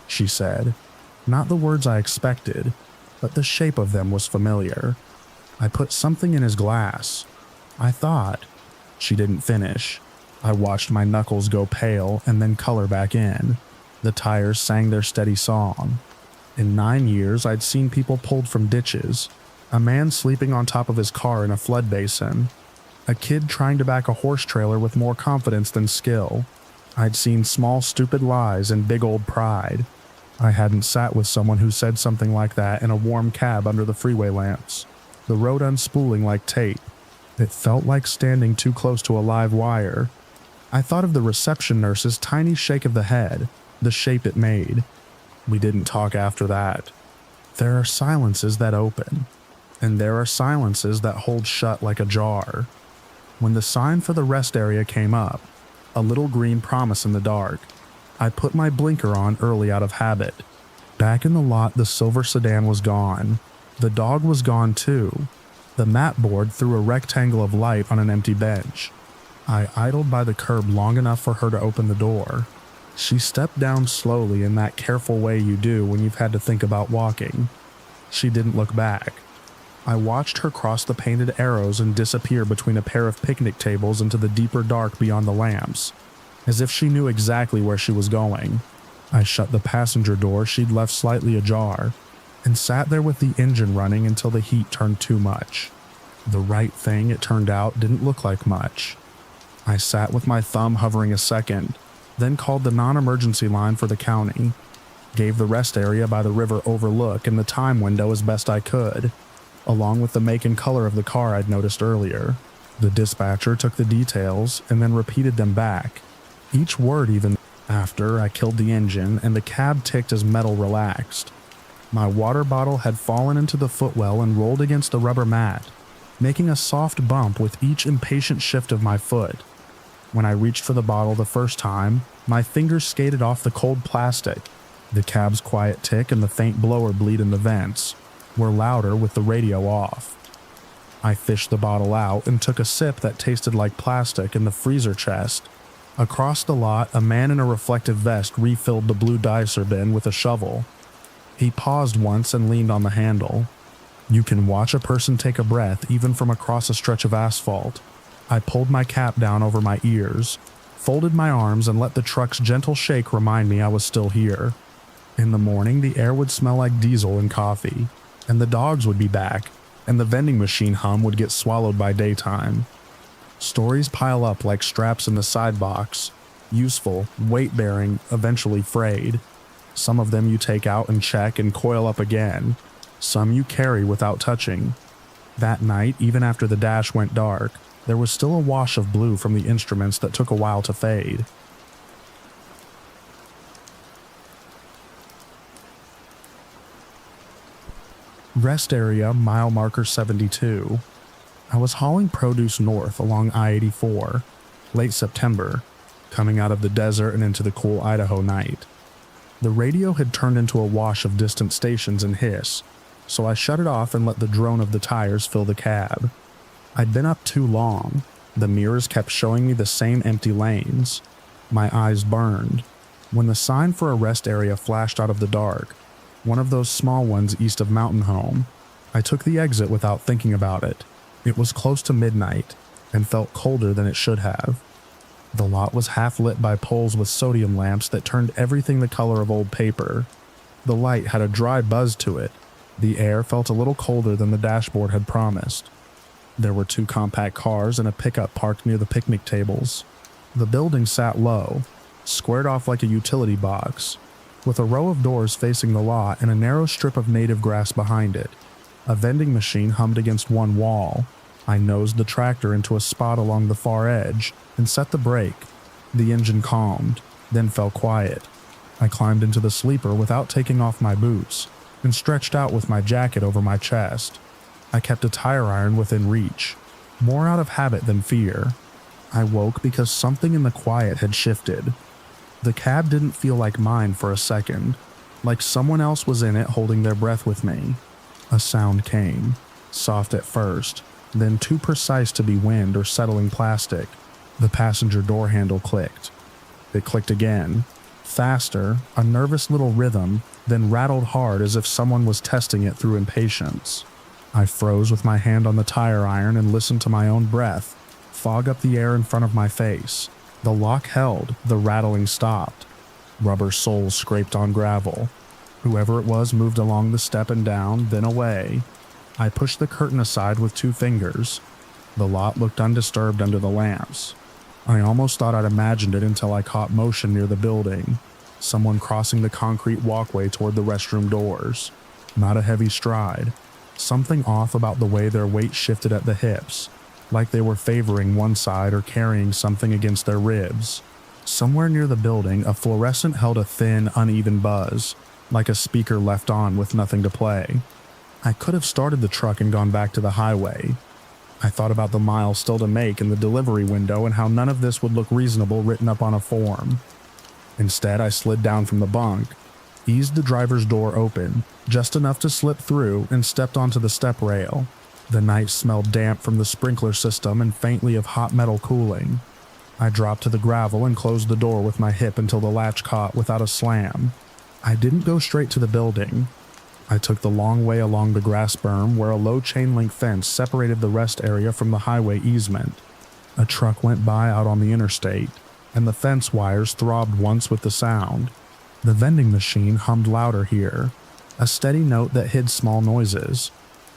she said. Not the words I expected, but the shape of them was familiar. "I put something in his glass. I thought." She didn't finish. I watched my knuckles go pale and then color back in. The tires sang their steady song. In 9 years, I'd seen people pulled from ditches, a man sleeping on top of his car in a flood basin, a kid trying to back a horse trailer with more confidence than skill. I'd seen small stupid lies and big old pride. I hadn't sat with someone who said something like that in a warm cab under the freeway lamps, the road unspooling like tape. It felt like standing too close to a live wire. I thought of the reception nurse's tiny shake of the head, the shape it made. We didn't talk after that. There are silences that open, and there are silences that hold shut like a jar. When the sign for the rest area came up, a little green promise in the dark, I put my blinker on early out of habit. Back in the lot, the silver sedan was gone. The dog was gone too. The mat board threw a rectangle of light on an empty bench. I idled by the curb long enough for her to open the door. She stepped down slowly in that careful way you do when you've had to think about walking. She didn't look back. I watched her cross the painted arrows and disappear between a pair of picnic tables into the deeper dark beyond the lamps, as if she knew exactly where she was going. I shut the passenger door she'd left slightly ajar, and sat there with the engine running until the heat turned too much. The right thing, it turned out, didn't look like much. I sat with my thumb hovering a second, then called the non-emergency line for the county, gave the rest area by the river overlook and the time window as best I could, along with the make and color of the car I'd noticed earlier. The dispatcher took the details and then repeated them back, each word even after I killed the engine and the cab ticked as metal relaxed. My water bottle had fallen into the footwell and rolled against the rubber mat, making a soft bump with each impatient shift of my foot. When I reached for the bottle the first time, my fingers skated off the cold plastic. The cab's quiet tick and the faint blower bleed in the vents were louder with the radio off. I fished the bottle out and took a sip that tasted like plastic in the freezer chest. Across the lot, a man in a reflective vest refilled the blue dicer bin with a shovel. He paused once and leaned on the handle. You can watch a person take a breath even from across a stretch of asphalt. I pulled my cap down over my ears, folded my arms, and let the truck's gentle shake remind me I was still here. In the morning, the air would smell like diesel and coffee, and the dogs would be back, and the vending machine hum would get swallowed by daytime. Stories pile up like straps in the side box, useful, weight-bearing, eventually frayed. Some of them you take out and check and coil up again. Some you carry without touching. That night, even after the dash went dark, there was still a wash of blue from the instruments that took a while to fade. Rest area, mile marker 72. I was hauling produce north along I-84, late September, coming out of the desert and into the cool Idaho night. The radio had turned into a wash of distant stations and hiss, so I shut it off and let the drone of the tires fill the cab. I'd been up too long. The mirrors kept showing me the same empty lanes. My eyes burned. When the sign for a rest area flashed out of the dark, one of those small ones east of Mountain Home, I took the exit without thinking about it. It was close to midnight, and felt colder than it should have. The lot was half lit by poles with sodium lamps that turned everything the color of old paper. The light had a dry buzz to it. The air felt a little colder than the dashboard had promised. There were 2 compact cars and a pickup parked near the picnic tables. The building sat low, squared off like a utility box, with a row of doors facing the lot and a narrow strip of native grass behind it. A vending machine hummed against one wall. I nosed the tractor into a spot along the far edge and set the brake. The engine calmed, then fell quiet. I climbed into the sleeper without taking off my boots and stretched out with my jacket over my chest. I kept a tire iron within reach, more out of habit than fear. I woke because something in the quiet had shifted. The cab didn't feel like mine for a second, like someone else was in it holding their breath with me. A sound came, soft at first, then too precise to be wind or settling plastic. The passenger door handle clicked. It clicked again, faster, a nervous little rhythm, then rattled hard as if someone was testing it through impatience. I froze with my hand on the tire iron and listened to my own breath fog up the air in front of my face. The lock held, the rattling stopped. Rubber soles scraped on gravel. Whoever it was moved along the step and down, then away. I pushed the curtain aside with 2 fingers. The lot looked undisturbed under the lamps. I almost thought I'd imagined it until I caught motion near the building. Someone crossing the concrete walkway toward the restroom doors. Not a heavy stride. Something off about the way their weight shifted at the hips, like they were favoring one side or carrying something against their ribs. Somewhere near the building, a fluorescent held a thin, uneven buzz, like a speaker left on with nothing to play. I could have started the truck and gone back to the highway. I thought about the miles still to make in the delivery window and how none of this would look reasonable written up on a form. Instead, I slid down from the bunk, eased the driver's door open, just enough to slip through, and stepped onto the step rail. The night smelled damp from the sprinkler system and faintly of hot metal cooling. I dropped to the gravel and closed the door with my hip until the latch caught without a slam. I didn't go straight to the building. I took the long way along the grass berm where a low chain-link fence separated the rest area from the highway easement. A truck went by out on the interstate, and the fence wires throbbed once with the sound. The vending machine hummed louder here, a steady note that hid small noises.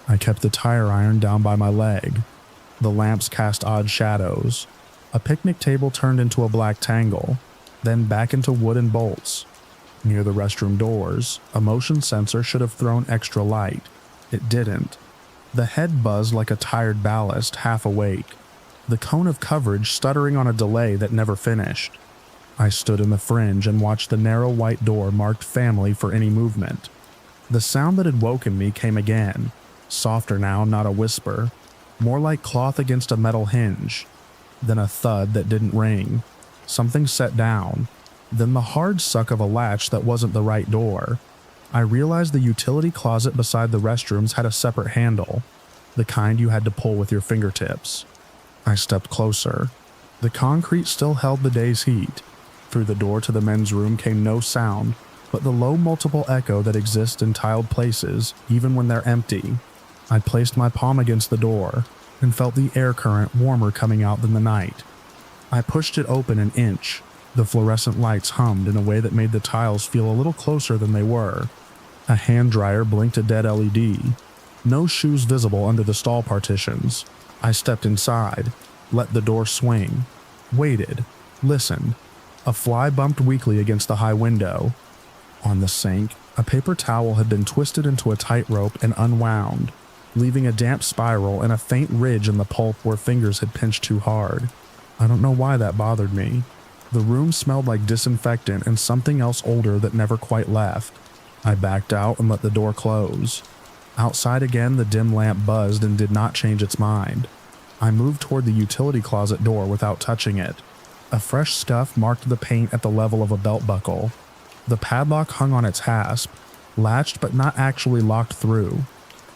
I kept the tire iron down by my leg. The lamps cast odd shadows. A picnic table turned into a black tangle, then back into wooden bolts. Near the restroom doors, a motion sensor should have thrown extra light. It didn't. The head buzzed like a tired ballast, half awake. The cone of coverage stuttering on a delay that never finished. I stood in the fringe and watched the narrow white door marked family for any movement. The sound that had woken me came again, softer now, not a whisper, more like cloth against a metal hinge. Then a thud that didn't ring. Something set down. Then the hard suck of a latch that wasn't the right door. I realized the utility closet beside the restrooms had a separate handle, the kind you had to pull with your fingertips. I stepped closer. The concrete still held the day's heat. Through the door to the men's room came no sound, but the low multiple echo that exists in tiled places, even when they're empty. I placed my palm against the door and felt the air current warmer coming out than the night. I pushed it open an inch. The fluorescent lights hummed in a way that made the tiles feel a little closer than they were. A hand dryer blinked a dead LED. No shoes visible under the stall partitions. I stepped inside, let the door swing, waited, listened. A fly bumped weakly against the high window. On the sink, a paper towel had been twisted into a tightrope and unwound, leaving a damp spiral and a faint ridge in the pulp where fingers had pinched too hard. I don't know why that bothered me. The room smelled like disinfectant and something else older that never quite left. I backed out and let the door close. Outside again, the dim lamp buzzed and did not change its mind. I moved toward the utility closet door without touching it. A fresh scuff marked the paint at the level of a belt buckle. The padlock hung on its hasp, latched but not actually locked through.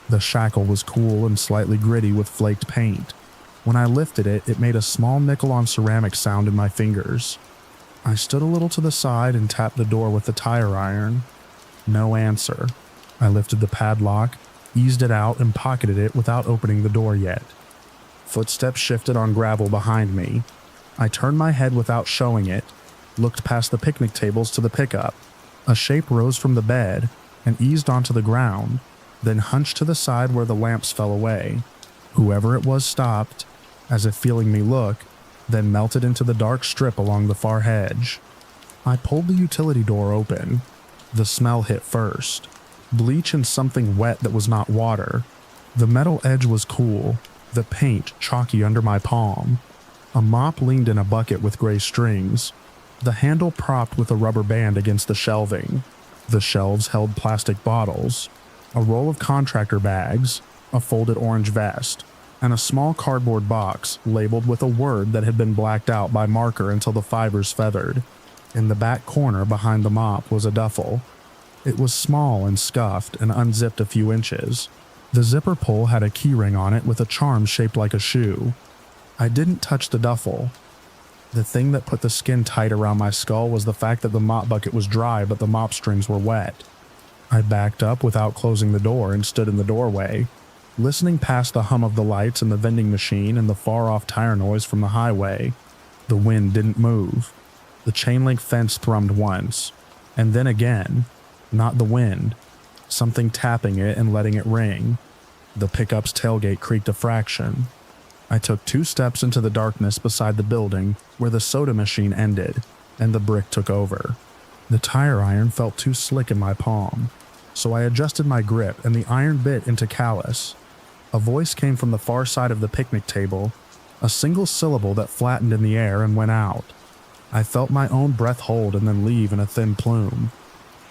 The shackle was cool and slightly gritty with flaked paint. When I lifted it, it made a small nickel-on-ceramic sound in my fingers. I stood a little to the side and tapped the door with the tire iron. No answer. I lifted the padlock, eased it out, and pocketed it without opening the door yet. Footsteps shifted on gravel behind me. I turned my head without showing it, looked past the picnic tables to the pickup. A shape rose from the bed and eased onto the ground, then hunched to the side where the lamps fell away. Whoever it was stopped, as if feeling me look, then melted into the dark strip along the far hedge. I pulled the utility door open. The smell hit first. Bleach and something wet that was not water. The metal edge was cool, the paint chalky under my palm. A mop leaned in a bucket with gray strings, the handle propped with a rubber band against the shelving. The shelves held plastic bottles, a roll of contractor bags, a folded orange vest, and a small cardboard box labeled with a word that had been blacked out by marker until the fibers feathered. In the back corner behind the mop was a duffel. It was small and scuffed and unzipped a few inches. The zipper pull had a keyring on it with a charm shaped like a shoe. I didn't touch the duffel. The thing that put the skin tight around my skull was the fact that the mop bucket was dry but the mop strings were wet. I backed up without closing the door and stood in the doorway, listening past the hum of the lights and the vending machine and the far-off tire noise from the highway. The wind didn't move. The chain-link fence thrummed once, and then again. Not the wind. Something tapping it and letting it ring. The pickup's tailgate creaked a fraction. I took 2 steps into the darkness beside the building where the soda machine ended, and the brick took over. The tire iron felt too slick in my palm, so I adjusted my grip and the iron bit into callus. A voice came from the far side of the picnic table, a single syllable that flattened in the air and went out. I felt my own breath hold and then leave in a thin plume.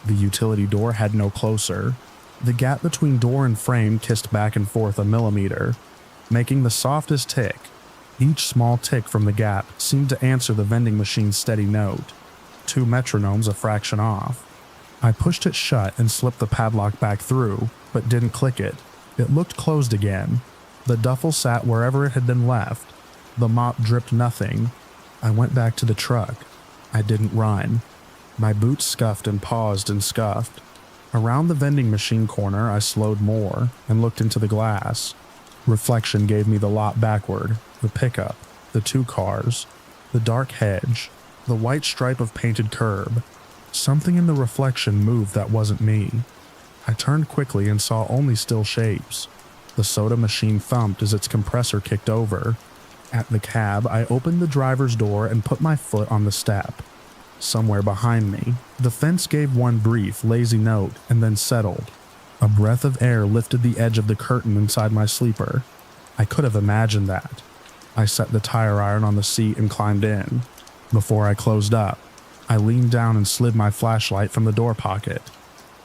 The utility door had no closer. The gap between door and frame kissed back and forth a millimeter, making the softest tick. Each small tick from the gap seemed to answer the vending machine's steady note. 2 metronomes a fraction off. I pushed it shut and slipped the padlock back through, but didn't click it. It looked closed again. The duffel sat wherever it had been left. The mop dripped nothing. I went back to the truck. I didn't run. My boots scuffed and paused and scuffed. Around the vending machine corner, I slowed more and looked into the glass. Reflection gave me the lot backward, the pickup, the 2 cars, the dark hedge, the white stripe of painted curb. Something in the reflection moved that wasn't me. I turned quickly and saw only still shapes. The soda machine thumped as its compressor kicked over. At the cab, I opened the driver's door and put my foot on the step. Somewhere behind me, the fence gave one brief, lazy note and then settled. A breath of air lifted the edge of the curtain inside my sleeper. I could have imagined that. I set the tire iron on the seat and climbed in. Before I closed up, I leaned down and slid my flashlight from the door pocket.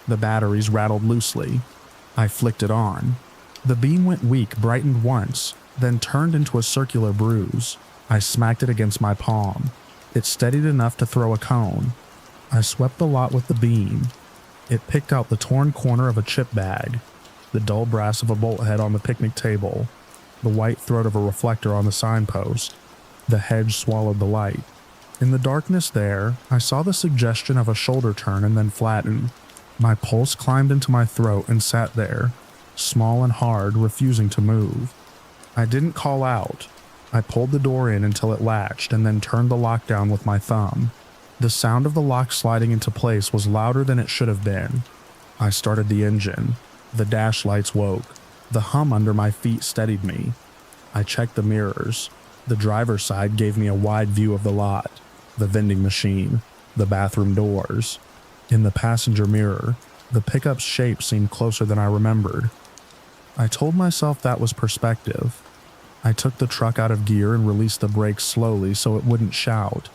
The batteries rattled loosely. I flicked it on. The beam went weak, brightened once, then turned into a circular bruise. I smacked it against my palm. It steadied enough to throw a cone. I swept the lot with the beam. It picked out the torn corner of a chip bag, the dull brass of a bolt head on the picnic table, the white throat of a reflector on the signpost. The hedge swallowed the light. In the darkness there, I saw the suggestion of a shoulder turn and then flatten. My pulse climbed into my throat and sat there, small and hard, refusing to move. I didn't call out. I pulled the door in until it latched and then turned the lock down with my thumb. The sound of the lock sliding into place was louder than it should have been. I started the engine. The dash lights woke. The hum under my feet steadied me. I checked the mirrors. The driver's side gave me a wide view of the lot, the vending machine, the bathroom doors. In the passenger mirror, the pickup's shape seemed closer than I remembered. I told myself that was perspective. I took the truck out of gear and released the brakes slowly so it wouldn't shout.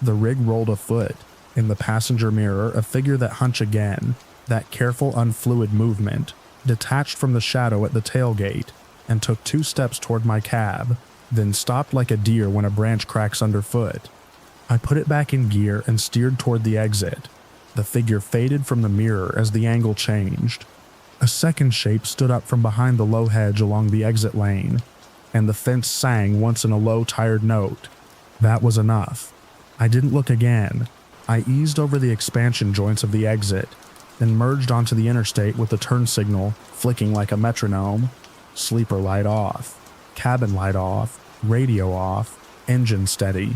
The rig rolled a foot. In the passenger mirror, a figure that hunched again, that careful, unfluid movement, detached from the shadow at the tailgate and took 2 steps toward my cab, then stopped like a deer when a branch cracks underfoot. I put it back in gear and steered toward the exit. The figure faded from the mirror as the angle changed. A second shape stood up from behind the low hedge along the exit lane, and the fence sang once in a low, tired note. That was enough. I didn't look again. I eased over the expansion joints of the exit, then merged onto the interstate with the turn signal flicking like a metronome. Sleeper light off, cabin light off, radio off, engine steady.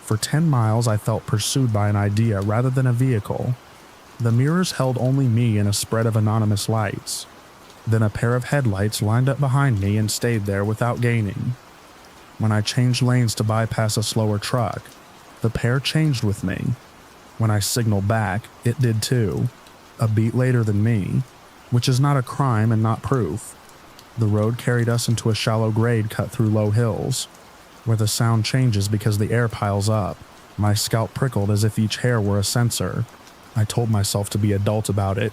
For 10 miles I felt pursued by an idea rather than a vehicle. The mirrors held only me in a spread of anonymous lights. Then a pair of headlights lined up behind me and stayed there without gaining. When I changed lanes to bypass a slower truck, the pair changed with me. When I signaled back, it did too, a beat later than me, which is not a crime and not proof. The road carried us into a shallow grade cut through low hills, where the sound changes because the air piles up. My scalp prickled as if each hair were a sensor. I told myself to be adult about it.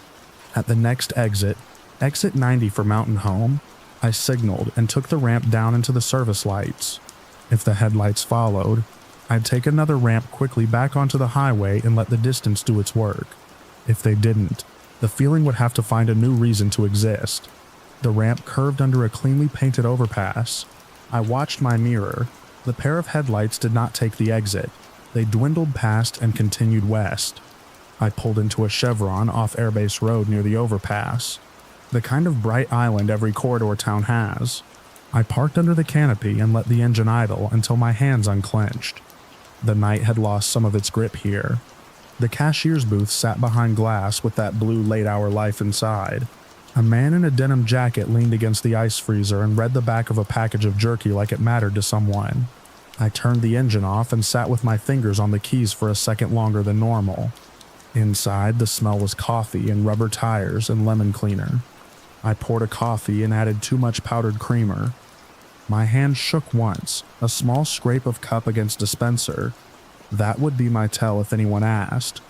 At the next exit 90 for Mountain Home, I signaled and took the ramp down into the service lights. If the headlights followed, I'd take another ramp quickly back onto the highway and let the distance do its work. If they didn't, the feeling would have to find a new reason to exist. The ramp curved under a cleanly painted overpass. I watched my mirror. The pair of headlights did not take the exit. They dwindled past and continued west. I pulled into a chevron off Airbase Road near the overpass, the kind of bright island every corridor town has. I parked under the canopy and let the engine idle until my hands unclenched. The night had lost some of its grip here. The cashier's booth sat behind glass with that blue late-hour life inside. A man in a denim jacket leaned against the ice freezer and read the back of a package of jerky like it mattered to someone. I turned the engine off and sat with my fingers on the keys for a second longer than normal. Inside, the smell was coffee and rubber tires and lemon cleaner. I poured a coffee and added too much powdered creamer. My hand shook once, a small scrape of cup against dispenser. That would be my tell if anyone asked.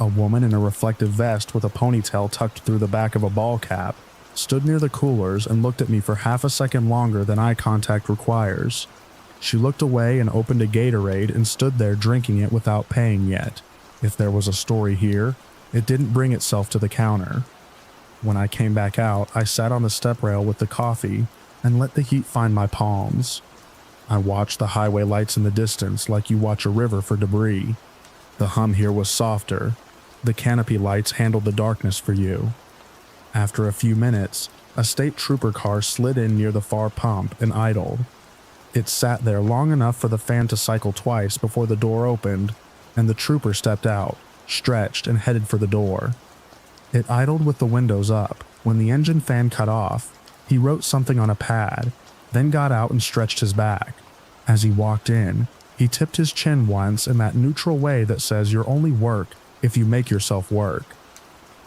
A woman in a reflective vest with a ponytail tucked through the back of a ball cap stood near the coolers and looked at me for half a second longer than eye contact requires. She looked away and opened a Gatorade and stood there drinking it without paying yet. If there was a story here, it didn't bring itself to the counter. When I came back out, I sat on the step rail with the coffee and let the heat find my palms. I watched the highway lights in the distance like you watch a river for debris. The hum here was softer. The canopy lights handled the darkness for you. After a few minutes, a state trooper car slid in near the far pump and idled. It sat there long enough for the fan to cycle twice before the door opened, and the trooper stepped out, stretched, and headed for the door. It idled with the windows up. When the engine fan cut off, he wrote something on a pad, then got out and stretched his back. As he walked in, he tipped his chin once in that neutral way that says you're only work if you make yourself work.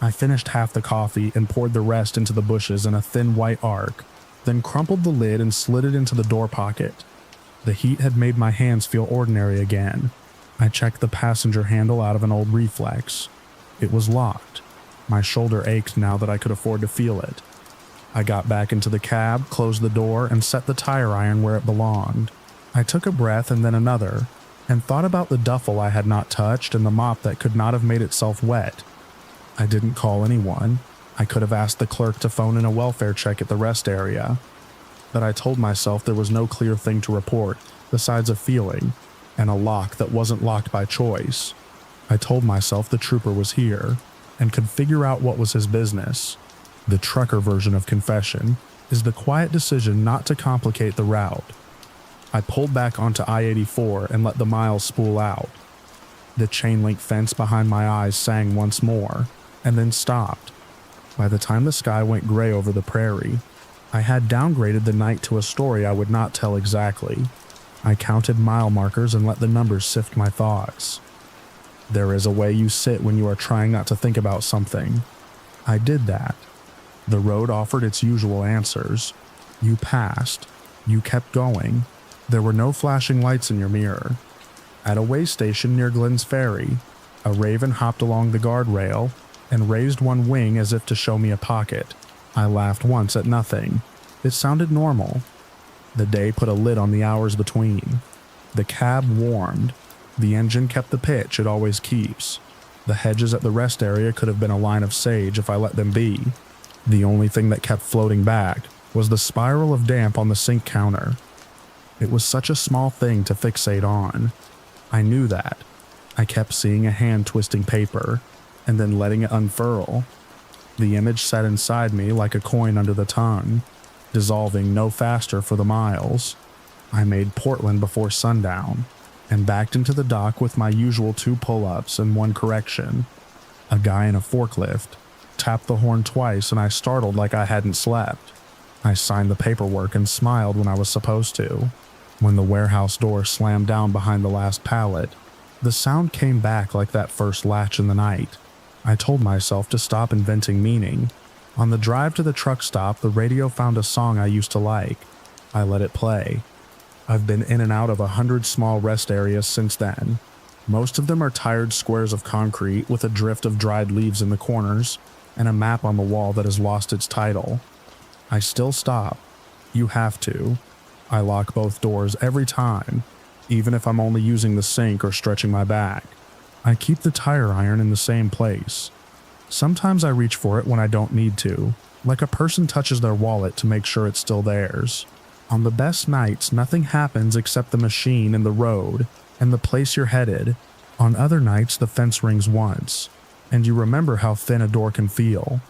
I finished half the coffee and poured the rest into the bushes in a thin white arc, then crumpled the lid and slid it into the door pocket. The heat had made my hands feel ordinary again. I checked the passenger handle out of an old reflex. It was locked. My shoulder ached now that I could afford to feel it. I got back into the cab, closed the door, and set the tire iron where it belonged. I took a breath and then another, and thought about the duffel I had not touched and the mop that could not have made itself wet. I didn't call anyone. I could have asked the clerk to phone in a welfare check at the rest area. But I told myself there was no clear thing to report besides a feeling, and a lock that wasn't locked by choice. I told myself the trooper was here, and could figure out what was his business. The trucker version of confession is the quiet decision not to complicate the route. I pulled back onto I-84 and let the miles spool out. The chain link fence behind my eyes sang once more, and then stopped. By the time the sky went gray over the prairie, I had downgraded the night to a story I would not tell exactly. I counted mile markers and let the numbers sift my thoughts. There is a way you sit when you are trying not to think about something. I did that. The road offered its usual answers. You passed. You kept going. There were no flashing lights in your mirror. At a way station near Glenn's Ferry, a raven hopped along the guardrail and raised one wing as if to show me a pocket. I laughed once at nothing. It sounded normal. The day put a lid on the hours between. The cab warmed. The engine kept the pitch it always keeps. The hedges at the rest area could have been a line of sage if I let them be. The only thing that kept floating back was the spiral of damp on the sink counter. It was such a small thing to fixate on. I knew that. I kept seeing a hand twisting paper, and then letting it unfurl. The image sat inside me like a coin under the tongue, dissolving no faster for the miles. I made Portland before sundown, and backed into the dock with my usual 2 pull-ups and 1 correction. A guy in a forklift tapped the horn twice and I startled like I hadn't slept. I signed the paperwork and smiled when I was supposed to. When the warehouse door slammed down behind the last pallet, the sound came back like that first latch in the night. I told myself to stop inventing meaning. On the drive to the truck stop, the radio found a song I used to like. I let it play. I've been in and out of 100 small rest areas since then. Most of them are tired squares of concrete with a drift of dried leaves in the corners and a map on the wall that has lost its title. I still stop. You have to. I lock both doors every time, even if I'm only using the sink or stretching my back. I keep the tire iron in the same place. Sometimes I reach for it when I don't need to, like a person touches their wallet to make sure it's still theirs. On the best nights, nothing happens except the machine and the road and the place you're headed. On other nights, the fence rings once, and you remember how thin a door can feel.